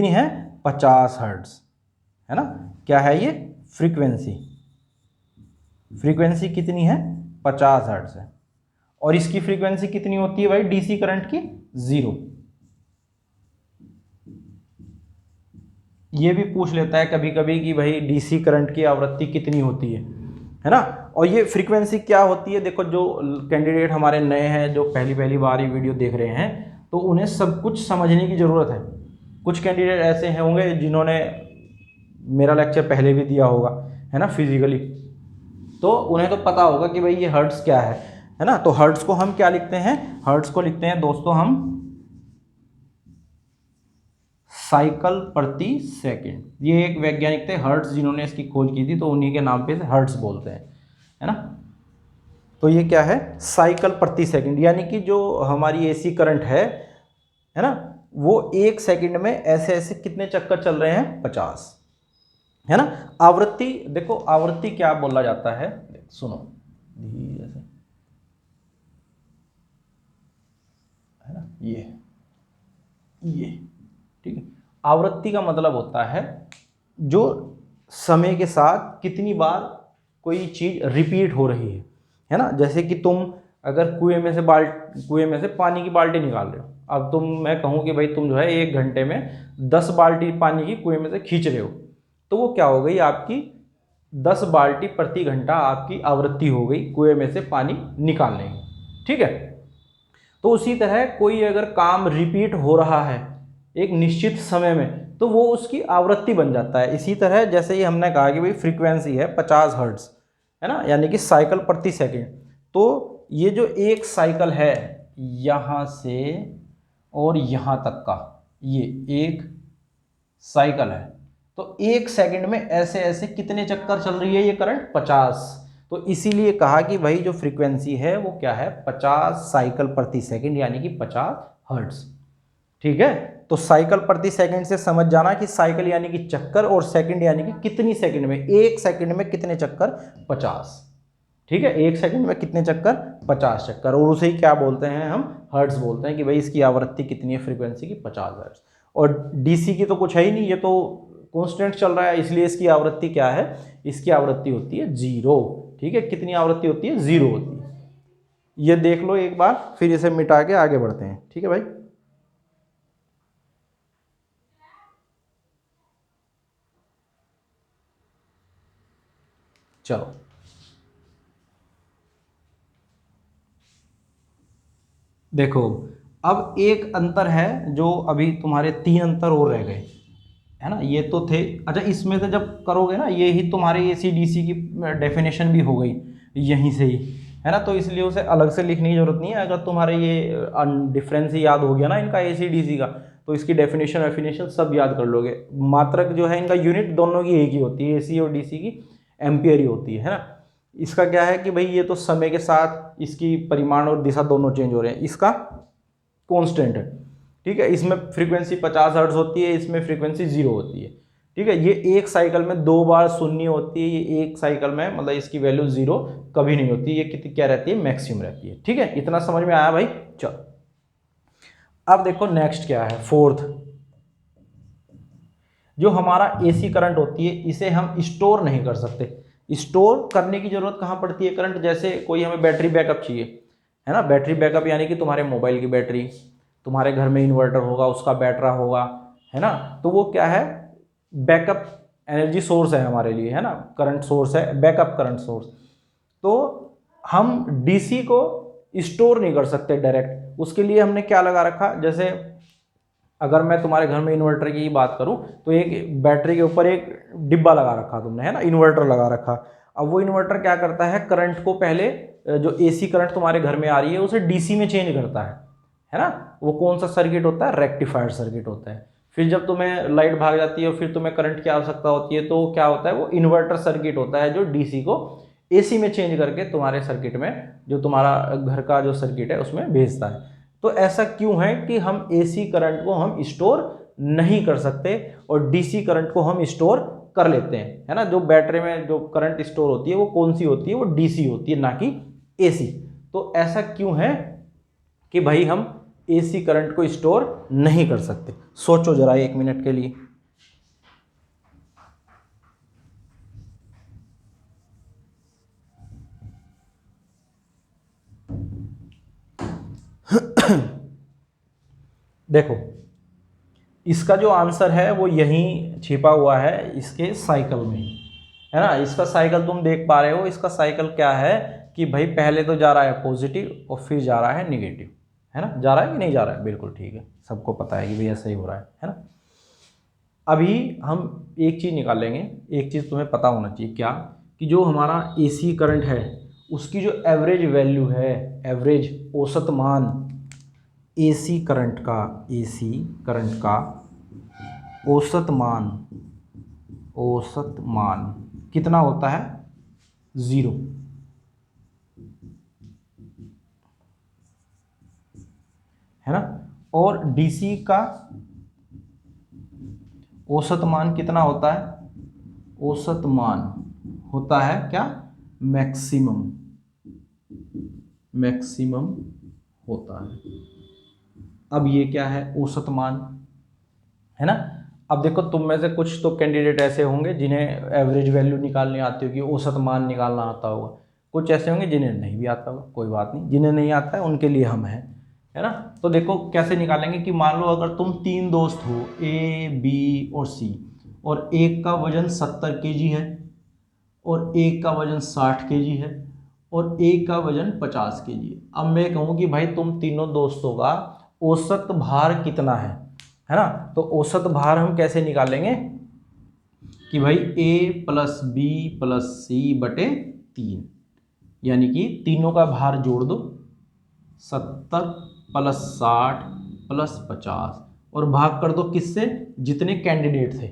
है 50 हर्ट्ज, है ना। क्या है ये? फ्रीक्वेंसी। फ्रीक्वेंसी कितनी है? 50 हर्ट्ज है। और इसकी फ्रीक्वेंसी कितनी होती है भाई डीसी करंट की? 0। ये भी पूछ लेता है कभी कभी कि भाई डीसी करंट की आवृत्ति कितनी होती है ना। और ये फ्रीक्वेंसी क्या होती है? देखो, जो कैंडिडेट हमारे नए हैं, जो पहली पहली बार ये वीडियो देख रहे हैं, तो उन्हें सब कुछ समझने की ज़रूरत है। कुछ कैंडिडेट ऐसे हैं होंगे जिन्होंने मेरा लेक्चर पहले भी दिया होगा, है ना, फिजिकली, तो उन्हें तो पता होगा कि भाई ये हर्ट्ज क्या है ना। तो हर्ट्ज को हम क्या लिखते हैं? हर्ट्ज को लिखते हैं दोस्तों हम साइकिल प्रति सेकंड। ये एक वैज्ञानिक थे हर्ट्ज, जिन्होंने इसकी खोज की थी, तो उन्हीं के नाम पे हर्ट्ज बोलते हैं, है ना। तो ये क्या है? साइकिल प्रति सेकंड, यानी कि जो हमारी एसी करंट है ना, वो 1 सेकंड में ऐसे ऐसे कितने चक्कर चल रहे हैं? 50, है ना। आवृत्ति, देखो आवृत्ति क्या बोला जाता है, सुनो धीरे से, है ना, ये ठीक है। आवृत्ति का मतलब होता है जो समय के साथ कितनी बार कोई चीज रिपीट हो रही है ना। जैसे कि तुम अगर कुएं में से पानी की बाल्टी निकाल रहे हो, अब मैं कहूँ कि भाई तुम जो है 1 घंटे में 10 बाल्टी पानी की कुएं में से खींच रहे हो, तो वो क्या हो गई? आपकी 10 बाल्टी प्रति घंटा आपकी आवृत्ति हो गई कुएं में से पानी निकालने की, ठीक है। तो उसी तरह कोई अगर काम रिपीट हो रहा है एक निश्चित समय में, तो वो उसकी आवृत्ति बन जाता है। इसी तरह जैसे ही हमने कहा कि भाई फ्रीक्वेंसी है 50 हर्ट्ज, है ना, यानी कि साइकिल प्रति सेकंड। तो ये जो एक साइकिल है यहाँ से और यहाँ तक का, ये एक साइकिल है। तो 1 सेकंड में ऐसे ऐसे कितने चक्कर चल रही है ये करंट? 50। तो इसीलिए कहा कि भाई जो फ्रीक्वेंसी है वो क्या है? 50 साइकिल प्रति सेकंड, यानी कि 50 हर्ट्ज, ठीक है। तो साइकिल प्रति सेकंड से समझ जाना कि साइकिल यानी कि चक्कर, और सेकंड यानी कि कितनी सेकंड में, 1 सेकंड में कितने चक्कर? 50, ठीक है। 1 सेकंड में कितने चक्कर? 50 चक्कर। और उसे ही क्या बोलते हैं हम? हर्ट्ज बोलते हैं कि भाई इसकी आवृत्ति कितनी है फ्रीक्वेंसी की? 50 हर्ट्ज। और डीसी की तो कुछ है ही नहीं, ये तो कांस्टेंट चल रहा है, इसलिए इसकी आवृत्ति क्या है? इसकी आवृत्ति होती है 0, ठीक है। कितनी आवृत्ति होती है? 0 होती है। ये देख लो एक बार, फिर इसे मिटा के आगे बढ़ते हैं, ठीक है भाई। चलो, देखो अब एक अंतर है, जो अभी तुम्हारे 3 अंतर और रह गए, है ना। ये तो थे, अच्छा इसमें से जब करोगे ना, ये ही तुम्हारे एसी डीसी की डेफिनेशन भी हो गई यहीं से ही, है ना। तो इसलिए उसे अलग से लिखने की जरूरत नहीं है। अगर तुम्हारे ये डिफरेंस ही याद हो गया ना इनका एसी डीसी का, तो इसकी डेफिनेशन सब याद कर लोगे। मात्रक जो है इनका यूनिट दोनों की एक ही होती है, एसी और डीसी की एम्पियर ही होती है ना। इसका क्या है कि भाई ये तो समय के साथ इसकी परिमाण और दिशा दोनों चेंज हो रहे हैं, इसका कांस्टेंट है, ठीक है। इसमें फ्रीक्वेंसी 50 हर्ट्ज होती है, इसमें फ्रीक्वेंसी 0 होती है, ठीक है। ये एक साइकिल में 2 बार शून्य होती है, ये एक साइकिल में मतलब इसकी वैल्यू 0 कभी नहीं होती, ये कितनी क्या रहती है? मैक्सिमम रहती है, ठीक है। इतना समझ में आया भाई? चलो अब देखो नेक्स्ट क्या है, फोर्थ। जो हमारा एसी करंट होती है इसे हम स्टोर नहीं कर सकते। स्टोर करने की जरूरत कहाँ पड़ती है करंट? जैसे कोई हमें बैटरी बैकअप चाहिए, है ना। बैटरी बैकअप यानी कि तुम्हारे मोबाइल की बैटरी, तुम्हारे घर में इन्वर्टर होगा उसका बैटरा होगा, है ना। तो वो क्या है? बैकअप एनर्जी सोर्स है हमारे लिए, है ना, करंट सोर्स है, बैकअप करंट सोर्स। तो हम डीसी को स्टोर नहीं कर सकते डायरेक्ट। उसके लिए हमने क्या लगा रखा, जैसे अगर मैं तुम्हारे घर में इन्वर्टर की बात करूं, तो एक बैटरी के ऊपर एक डिब्बा लगा रखा तुमने, है ना, इन्वर्टर लगा रखा। अब वो इन्वर्टर क्या करता है? करंट को पहले, जो एसी करंट तुम्हारे घर में आ रही है उसे डीसी में चेंज करता है ना। वो कौन सा सर्किट होता है? रेक्टिफायर सर्किट होता है। फिर जब तुम्हें लाइट भाग जाती है और फिर तुम्हें करंट की आवश्यकता होती है, तो क्या होता है? वो इन्वर्टर सर्किट होता है जो डीसी को एसी में चेंज करके तुम्हारे सर्किट में, जो तुम्हारा घर का जो सर्किट है उसमें भेजता है। तो ऐसा क्यों है कि हम एसी करंट को हम स्टोर नहीं कर सकते और डीसी करंट को हम स्टोर कर लेते हैं, है ना। जो बैटरी में जो करंट स्टोर होती है वो कौन सी होती है? वो डीसी होती है, ना कि एसी। तो ऐसा क्यों है कि भाई हम एसी करंट को स्टोर नहीं कर सकते? सोचो जरा 1 मिनट के लिए। देखो इसका जो आंसर है वो यहीं छिपा हुआ है इसके साइकिल में, है ना। इसका साइकिल तुम देख पा रहे हो, इसका साइकिल क्या है कि भाई पहले तो जा रहा है पॉजिटिव और फिर जा रहा है निगेटिव, है ना। जा रहा है कि नहीं जा रहा है, बिल्कुल ठीक है, सबको पता है कि भाई ऐसा ही हो रहा है ना। अभी हम एक चीज़ निकालेंगे, एक चीज़ तुम्हें पता होना चाहिए, क्या कि जो हमारा एसी करंट है उसकी जो एवरेज वैल्यू है, एवरेज औसत मान एसी करंट का, एसी करंट का औसत मान, औसत मान कितना होता है, 0, है ना। और डीसी का औसत मान कितना होता है, औसत मान होता है क्या, मैक्सिमम, मैक्सिमम होता है। अब ये क्या है, औसत मान, है ना। अब देखो तुम में से कुछ तो कैंडिडेट ऐसे होंगे जिन्हें एवरेज वैल्यू निकालनी आती होगी, औसत मान निकालना आता होगा, कुछ ऐसे होंगे जिन्हें नहीं भी आता होगा, कोई बात नहीं, जिन्हें नहीं आता है उनके लिए हम हैं, है ना। तो देखो कैसे निकालेंगे कि मान लो अगर तुम 3 दोस्त हो, ए बी और सी, और एक का वजन 70 केजी है और एक का वजन 60 केजी है और एक का वजन 50 केजी है। अब मैं कहूँ कि भाई तुम तीनों दोस्तों का औसत भार कितना है ना। तो औसत भार हम कैसे निकालेंगे कि भाई a प्लस बी प्लस सी बटे 3, यानी कि तीनों का भार जोड़ दो, 70 प्लस 60 प्लस 50 और भाग कर दो किससे, जितने कैंडिडेट थे,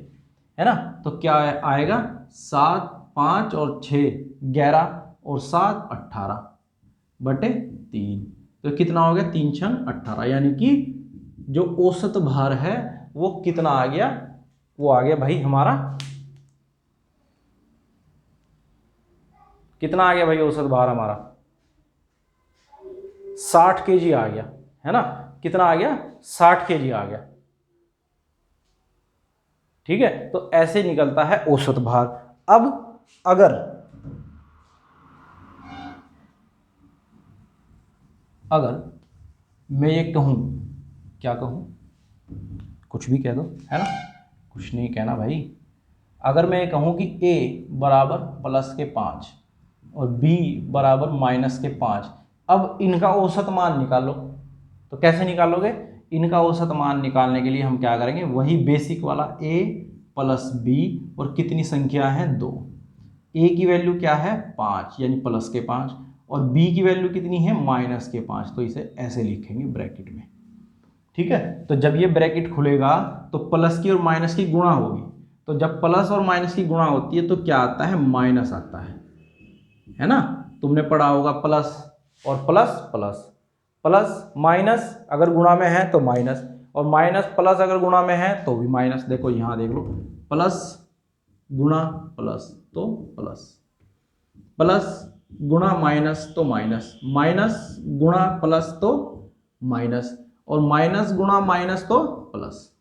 है ना। तो क्या आएगा, 7, 5 और 6 11 और 7 18 बटे 3। तो कितना हो गया, 3 छंग 18, यानी कि जो औसत भार है वो कितना आ गया, वो आ गया भाई हमारा, कितना आ गया भाई औसत भार हमारा, 60 केजी आ गया, है ना। कितना आ गया, 60 केजी आ गया, ठीक है। तो ऐसे निकलता है औसत भार। अब अगर मैं ये कहूं, क्या कहूं, कुछ भी कह दो, है ना, कुछ नहीं कहना भाई। अगर मैं ये कहूं कि a बराबर प्लस के 5 और b बराबर माइनस के 5, अब इनका औसत मान निकालो, तो कैसे निकालोगे, इनका औसत मान निकालने के लिए हम क्या करेंगे, वही बेसिक वाला a प्लस b और कितनी संख्या है, 2, a की वैल्यू क्या है 5 यानी प्लस के 5 और b की वैल्यू कितनी है माइनस के 5, तो इसे ऐसे लिखेंगे ब्रैकेट में, ठीक है। तो जब ये ब्रैकेट खुलेगा तो प्लस की और माइनस की गुणा होगी, तो जब प्लस और माइनस की गुणा होती है तो क्या आता है, माइनस आता है ना। तुमने पढ़ा होगा प्लस और प्लस, प्लस प्लस माइनस अगर गुणा में है तो माइनस, और माइनस प्लस अगर गुणा में है तो भी माइनस। देखो यहाँ देख लो, प्लस गुणा प्लस तो प्लस, प्लस गुणा माइनस तो माइनस, माइनस गुणा प्लस तो माइनस, और माइनस गुणा माइनस तो प्लस।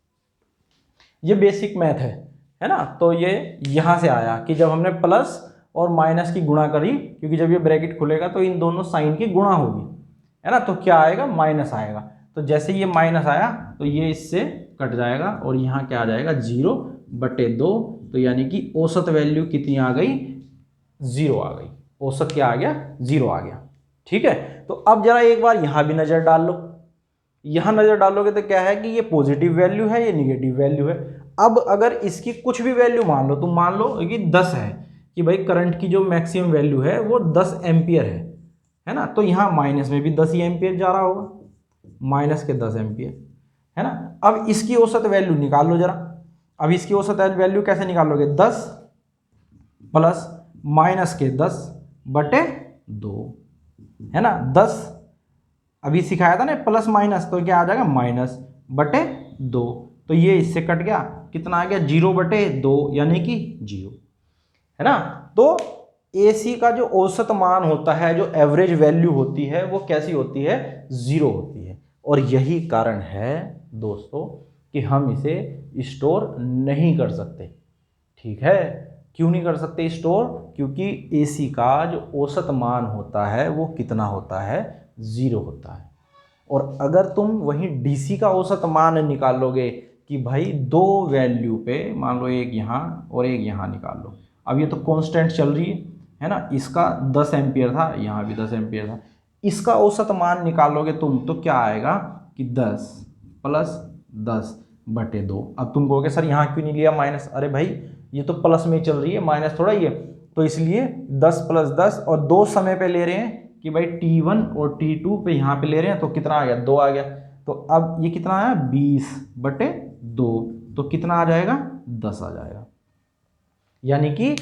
ये बेसिक मैथ है ना। तो ये यहाँ से आया कि जब हमने प्लस और माइनस की गुणा करी, क्योंकि जब ये ब्रैकेट खुलेगा तो इन दोनों साइन की गुणा होगी, है ना, तो क्या आएगा, माइनस आएगा। तो जैसे ये माइनस आया तो ये इससे कट जाएगा और यहाँ क्या आ जाएगा, 0/2। तो यानी कि औसत वैल्यू कितनी आ गई, 0 आ गई। औसत क्या आ गया, 0 आ गया, ठीक है। तो अब जरा एक बार यहाँ भी नजर डाल लो, यहां नजर डालोगे तो क्या है कि ये पॉजिटिव वैल्यू है, ये निगेटिव वैल्यू है। अब अगर इसकी कुछ भी वैल्यू मान लो, तुम मान लो कि 10 है, कि भाई करंट की जो मैक्सिमम वैल्यू है वो 10 एम्पियर है ना। तो यहाँ माइनस में भी 10 ही एम्पियर जा रहा होगा, माइनस के 10 एम्पियर, है ना। अब इसकी औसत वैल्यू निकाल लो जरा। अब इसकी औसत वैल्यू कैसे निकालोगे, 10 प्लस माइनस के 10/2, है ना। 10 अभी सिखाया था ना प्लस माइनस, तो क्या आ जाएगा, -/2। तो ये इससे कट गया, कितना आ गया, 0/2 यानी कि 0, है ना। तो AC का जो औसत मान होता है, जो एवरेज वैल्यू होती है, वो कैसी होती है, 0 होती है। और यही कारण है दोस्तों कि हम इसे स्टोर नहीं कर सकते, ठीक है। क्यों नहीं कर सकते स्टोर, क्योंकि AC का जो औसत मान होता है वो कितना होता है, 0 होता है। और अगर तुम वहीं डीसी का औसत मान निकालोगे कि भाई दो वैल्यू पे, मान लो एक यहाँ और एक यहाँ निकाल लो, अब ये तो कांस्टेंट चल रही है ना, इसका 10 एम्पियर था, यहाँ भी 10 एम्पियर था, इसका औसत मान निकालोगे तुम तो क्या आएगा कि 10 + 10/2। अब तुम कहोगे सर यहाँ क्यों नहीं लिया माइनस, अरे भाई ये तो प्लस में चल रही है, माइनस थोड़ा ही है, तो इसलिए 10 + 10 और दो समय पे ले रहे हैं कि भाई T1 और T2 पे यहाँ पे ले रहे हैं, तो कितना आ गया 2 आ गया, तो अब ये कितना आया 20/2, तो कितना आ जाएगा 10 आ जाएगा, यानी कि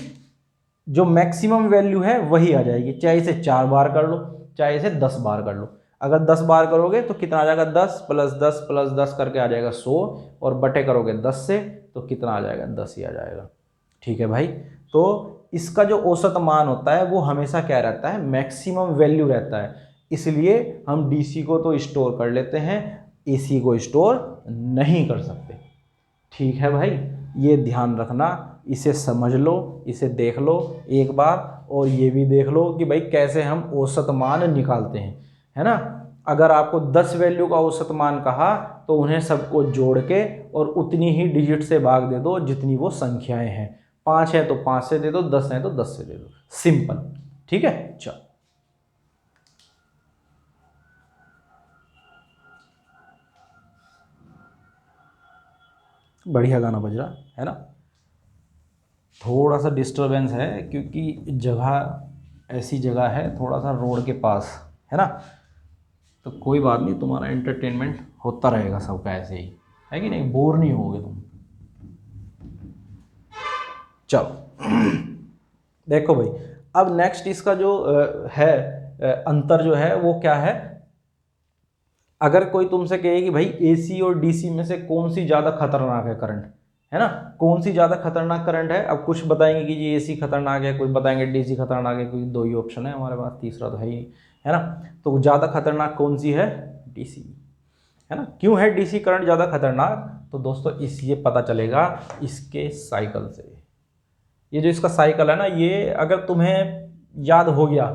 जो मैक्सिमम वैल्यू है वही आ जाएगी, चाहे इसे 4 बार कर लो चाहे इसे 10 बार कर लो। अगर 10 बार करोगे तो कितना आ जाएगा 10 + 10 + 10 करके आ जाएगा 100, और बटे करोगे 10 से तो कितना आ जाएगा 10 ही आ जाएगा। ठीक है भाई, तो इसका जो औसत मान होता है वो हमेशा क्या रहता है, मैक्सिमम वैल्यू रहता है, इसलिए हम डीसी को तो स्टोर कर लेते हैं, एसी को स्टोर नहीं कर सकते। ठीक है भाई, ये ध्यान रखना, इसे समझ लो, इसे देख लो एक बार, और ये भी देख लो कि भाई कैसे हम औसत मान निकालते हैं, है ना। अगर आपको 10 वैल्यू का औसत मान कहा तो उन्हें सबको जोड़ के और उतनी ही डिजिट से भाग दे दो जितनी वो संख्याएं हैं, 5 है तो 5 से दे दो, 10 है तो 10 से दे दो, सिंपल। ठीक है, चलो बढ़िया गाना बज रहा है ना। थोड़ा सा डिस्टरबेंस है क्योंकि जगह ऐसी जगह है, थोड़ा सा रोड के पास है ना, तो कोई बात नहीं, तुम्हारा एंटरटेनमेंट होता रहेगा सबका ऐसे ही, है कि नहीं, बोर नहीं होगे तुम। चलो देखो भाई, अब नेक्स्ट इसका जो है अंतर जो है वो क्या है, अगर कोई तुमसे कहे कि भाई एसी और डीसी में से कौन सी ज़्यादा खतरनाक है करंट, है ना, कौन सी ज़्यादा खतरनाक करंट है, अब कुछ बताएंगे कि जी एसी खतरनाक है, कोई बताएंगे डीसी खतरनाक है, क्योंकि दो ही ऑप्शन है हमारे पास, तीसरा तो है ही, है ना। तो ज़्यादा खतरनाक कौन सी है, डीसी, है ना। क्यों है डीसी करंट ज़्यादा खतरनाक, तो दोस्तों इसलिए पता चलेगा इसके साइकिल से। ये जो इसका साइकिल है ना, ये अगर तुम्हें याद हो गया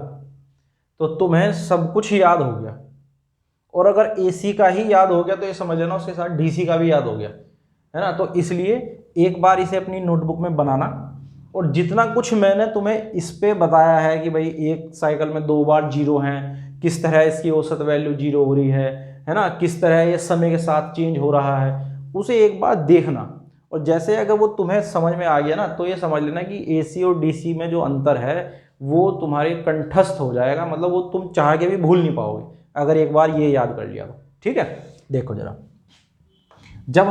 तो तुम्हें सब कुछ याद हो गया, और अगर एसी का ही याद हो गया तो ये समझ लेना उसके साथ डीसी का भी याद हो गया, है ना। तो इसलिए एक बार इसे अपनी नोटबुक में बनाना, और जितना कुछ मैंने तुम्हें इस पे बताया है कि भाई एक साइकिल में 2 बार जीरो हैं, किस तरह इसकी औसत वैल्यू जीरो हो रही है ना, किस तरह ये समय के साथ चेंज हो रहा है, उसे एक बार देखना। और जैसे अगर वो तुम्हें समझ में आ गया ना, तो ये समझ लेना कि एसी और डीसी में जो अंतर है वो तुम्हारे कंठस्थ हो जाएगा, मतलब वो तुम चाह के भी भूल नहीं पाओगे अगर एक बार ये याद कर लिया तो। ठीक है, देखो जरा, जब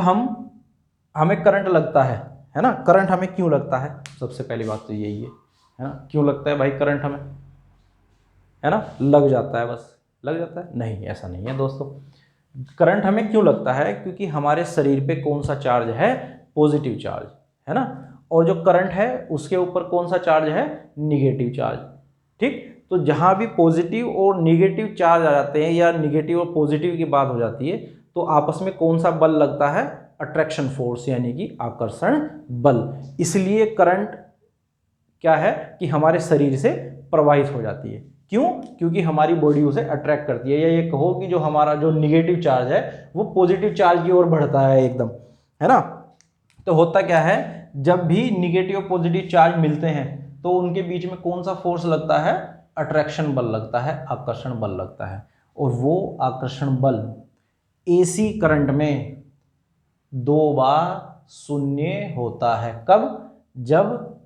हमें करंट लगता है ना, करंट हमें क्यों लगता है, सबसे पहली बात तो यही है ना, क्यों लगता है भाई करंट हमें, है ना, लग जाता है, बस लग जाता है, नहीं ऐसा नहीं है दोस्तों। करंट हमें क्यों लगता है, क्योंकि हमारे शरीर पे कौन सा चार्ज है, पॉजिटिव चार्ज, है ना, और जो करंट है उसके ऊपर कौन सा चार्ज है, निगेटिव चार्ज। ठीक, तो जहां भी पॉजिटिव और निगेटिव चार्ज आ जाते हैं, या निगेटिव और पॉजिटिव की बात हो जाती है, तो आपस में कौन सा बल लगता है, अट्रैक्शन फोर्स, यानी कि आकर्षण बल। इसलिए करंट क्या है कि हमारे शरीर से प्रवाहित हो जाती है, क्यों, क्योंकि हमारी बॉडी उसे अट्रैक्ट करती है, या ये कहो कि जो हमारा जो निगेटिव चार्ज है वो पॉजिटिव चार्ज की ओर बढ़ता है एकदम, है ना। तो होता क्या है, जब भी निगेटिव और पॉजिटिव चार्ज मिलते हैं तो उनके बीच में कौन सा फोर्स लगता है, अट्रैक्शन बल लगता है, आकर्षण बल लगता है। और वो आकर्षण बल एसी करंट में 2 बार शून्य होता है, कब, जब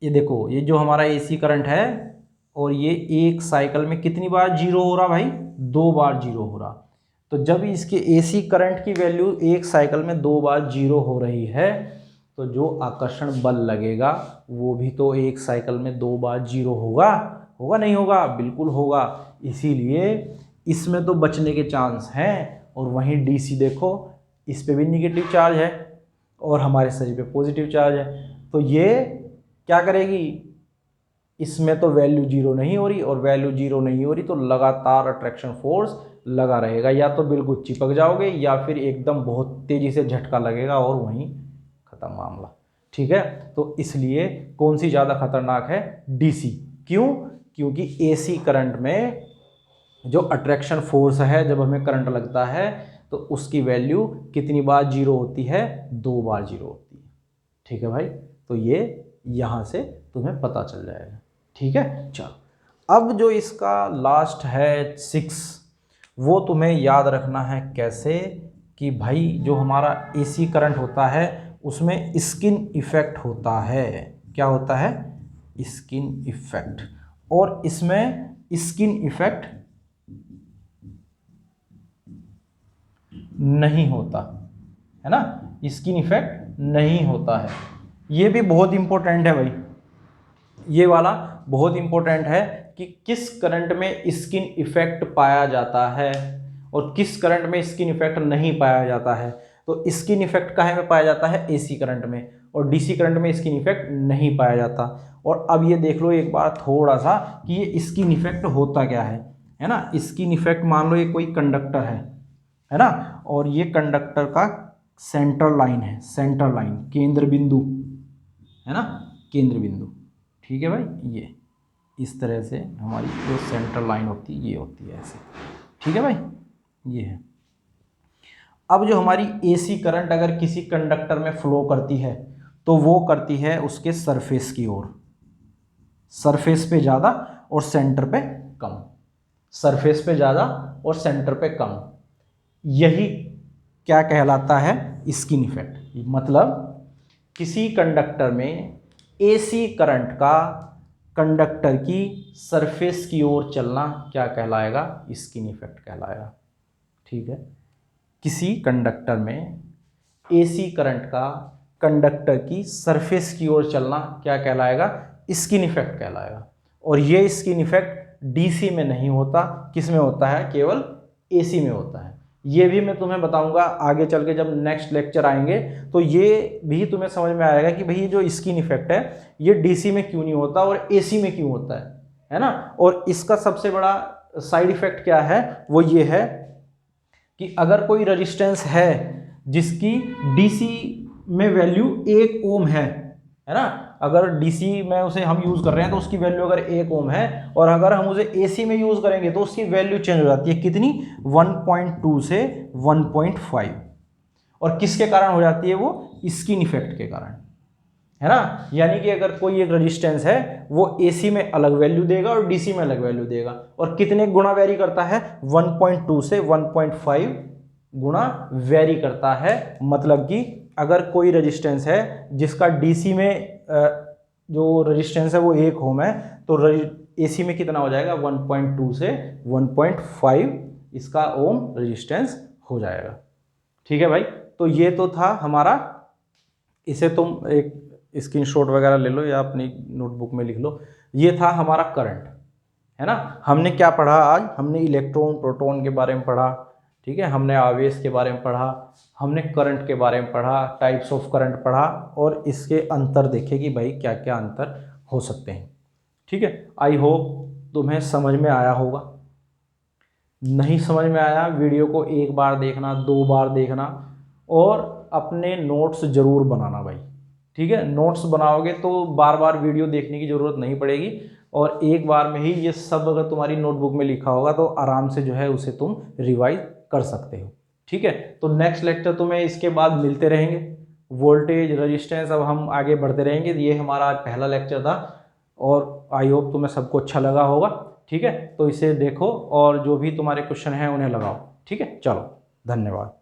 ये देखो, ये जो हमारा एसी करंट है और ये एक साइकिल में कितनी बार जीरो हो रहा भाई, 2 बार जीरो हो रहा। तो जब इसके एसी करंट की वैल्यू एक साइकिल में 2 बार जीरो हो रही है, तो जो आकर्षण बल लगेगा वो भी तो एक साइकिल में 2 बार जीरो होगा, होगा नहीं होगा, बिल्कुल होगा। इसीलिए इसमें तो बचने के चांस हैं, और वहीं डीसी देखो, इस पे भी निगेटिव चार्ज है और हमारे शरीर पे पॉजिटिव चार्ज है, तो ये क्या करेगी, इसमें तो वैल्यू जीरो नहीं हो रही, और वैल्यू जीरो नहीं हो रही तो लगातार अट्रैक्शन फोर्स लगा रहेगा, या तो बिल्कुल चिपक जाओगे या फिर एकदम बहुत तेजी से झटका लगेगा और वहीं खत्म मामला। ठीक है, तो इसलिए कौन सी ज़्यादा खतरनाक है, डीसी। क्यों, क्योंकि एसी करंट में जो अट्रैक्शन फोर्स है जब हमें करंट लगता है तो उसकी वैल्यू कितनी बार जीरो होती है, 2 बार जीरो होती है। ठीक है भाई, तो ये यहाँ से तुम्हें पता चल जाएगा। ठीक है, चलो अब जो इसका लास्ट है 6, वो तुम्हें याद रखना है कैसे कि भाई जो हमारा एसी करंट होता है उसमें स्किन इफेक्ट होता है। क्या होता है? Skin effect. और इसमें स्किन इफेक्ट नहीं होता है ना, स्किन इफेक्ट नहीं होता है। ये भी बहुत इंपॉर्टेंट है भाई, ये वाला बहुत इंपॉर्टेंट है कि किस करंट में स्किन इफेक्ट पाया जाता है और किस करंट में स्किन इफेक्ट नहीं पाया जाता है। तो स्किन इफेक्ट कहाँ में पाया जाता है? एसी करंट में, और डीसी करंट में स्किन इफेक्ट नहीं पाया जाता। और अब ये देख लो एक बार थोड़ा सा कि ये स्किन इफेक्ट होता क्या है ना। स्किन इफेक्ट मान लो ये कोई कंडक्टर है ना, और ये कंडक्टर का सेंटर लाइन है, सेंटर लाइन, केंद्र बिंदु है ना, केंद्र बिंदु। ठीक है भाई, ये इस तरह से हमारी जो सेंटर लाइन होती है ये होती है ऐसे। ठीक है भाई, ये है। अब जो हमारी एसी करंट अगर किसी कंडक्टर में फ्लो करती है तो वो करती है उसके सरफेस की ओर, सरफेस पे ज़्यादा और सेंटर पे कम, सरफेस पे ज़्यादा और सेंटर पे कम। यही क्या कहलाता है? Skin effect. मतलब किसी कंडक्टर में एसी करंट का कंडक्टर की सरफेस की ओर चलना क्या कहलाएगा? स्किन इफेक्ट कहलाएगा। ठीक है, किसी कंडक्टर में एसी करंट का कंडक्टर की सरफेस की ओर चलना क्या कहलाएगा? स्किन इफेक्ट कहलाएगा। और ये स्किन इफेक्ट डीसी में नहीं होता, किस में होता है? केवल एसी में होता है। ये भी मैं तुम्हें बताऊंगा आगे चल के, जब नेक्स्ट लेक्चर आएंगे तो ये भी तुम्हें समझ में आएगा कि भाई जो स्किन इफेक्ट है ये डीसी में क्यों नहीं होता और एसी में क्यों होता है ना। और इसका सबसे बड़ा साइड इफेक्ट क्या है? वो ये है कि अगर कोई रेजिस्टेंस है जिसकी डीसी में वैल्यू 1 ओम है ना, अगर डीसी में उसे हम यूज़ कर रहे हैं तो उसकी वैल्यू अगर 1 ओम है, और अगर हम उसे एसी में यूज़ करेंगे तो उसकी वैल्यू चेंज हो जाती है। कितनी? 1.2 से 1.5। और किसके कारण हो जाती है वो? स्किन इफेक्ट के कारण, है ना। यानी कि अगर कोई एक रेजिस्टेंस है वो एसी में अलग वैल्यू देगा और डीसी में अलग वैल्यू देगा, और कितने गुना वेरी करता है? 1.2 से 1.5 गुना वेरी करता है। मतलब कि अगर कोई रेजिस्टेंस है जिसका डीसी में जो रेजिस्टेंस है वो 1 ओम है, तो एसी में कितना हो जाएगा? 1.2 से 1.5 इसका ओम रेजिस्टेंस हो जाएगा। ठीक है भाई, तो ये तो था हमारा। इसे तुम एक स्क्रीनशॉट वगैरह ले लो या अपनी नोटबुक में लिख लो। ये था हमारा करंट, है ना। हमने क्या पढ़ा आज? हमने इलेक्ट्रॉन प्रोटॉन के बारे में पढ़ा, ठीक है, हमने आवेश के बारे में पढ़ा, हमने करंट के बारे में पढ़ा, टाइप्स ऑफ करंट पढ़ा, और इसके अंतर देखे कि भाई क्या क्या अंतर हो सकते हैं। ठीक है, आई होप तुम्हें समझ में आया होगा। नहीं समझ में आया, वीडियो को एक बार देखना, 2 बार देखना, और अपने नोट्स ज़रूर बनाना भाई। ठीक है, नोट्स बनाओगे तो बार बार वीडियो देखने की ज़रूरत नहीं पड़ेगी, और एक बार में ही ये सब अगर तुम्हारी नोटबुक में लिखा होगा तो आराम से जो है उसे तुम रिवाइज कर सकते हो। ठीक है, तो नेक्स्ट लेक्चर तुम्हें इसके बाद मिलते रहेंगे। वोल्टेज, रेजिस्टेंस, अब हम आगे बढ़ते रहेंगे। ये हमारा आज पहला लेक्चर था, और आई होप तुम्हें सबको अच्छा लगा होगा। ठीक है, तो इसे देखो और जो भी तुम्हारे क्वेश्चन हैं उन्हें लगाओ। ठीक है, चलो, धन्यवाद।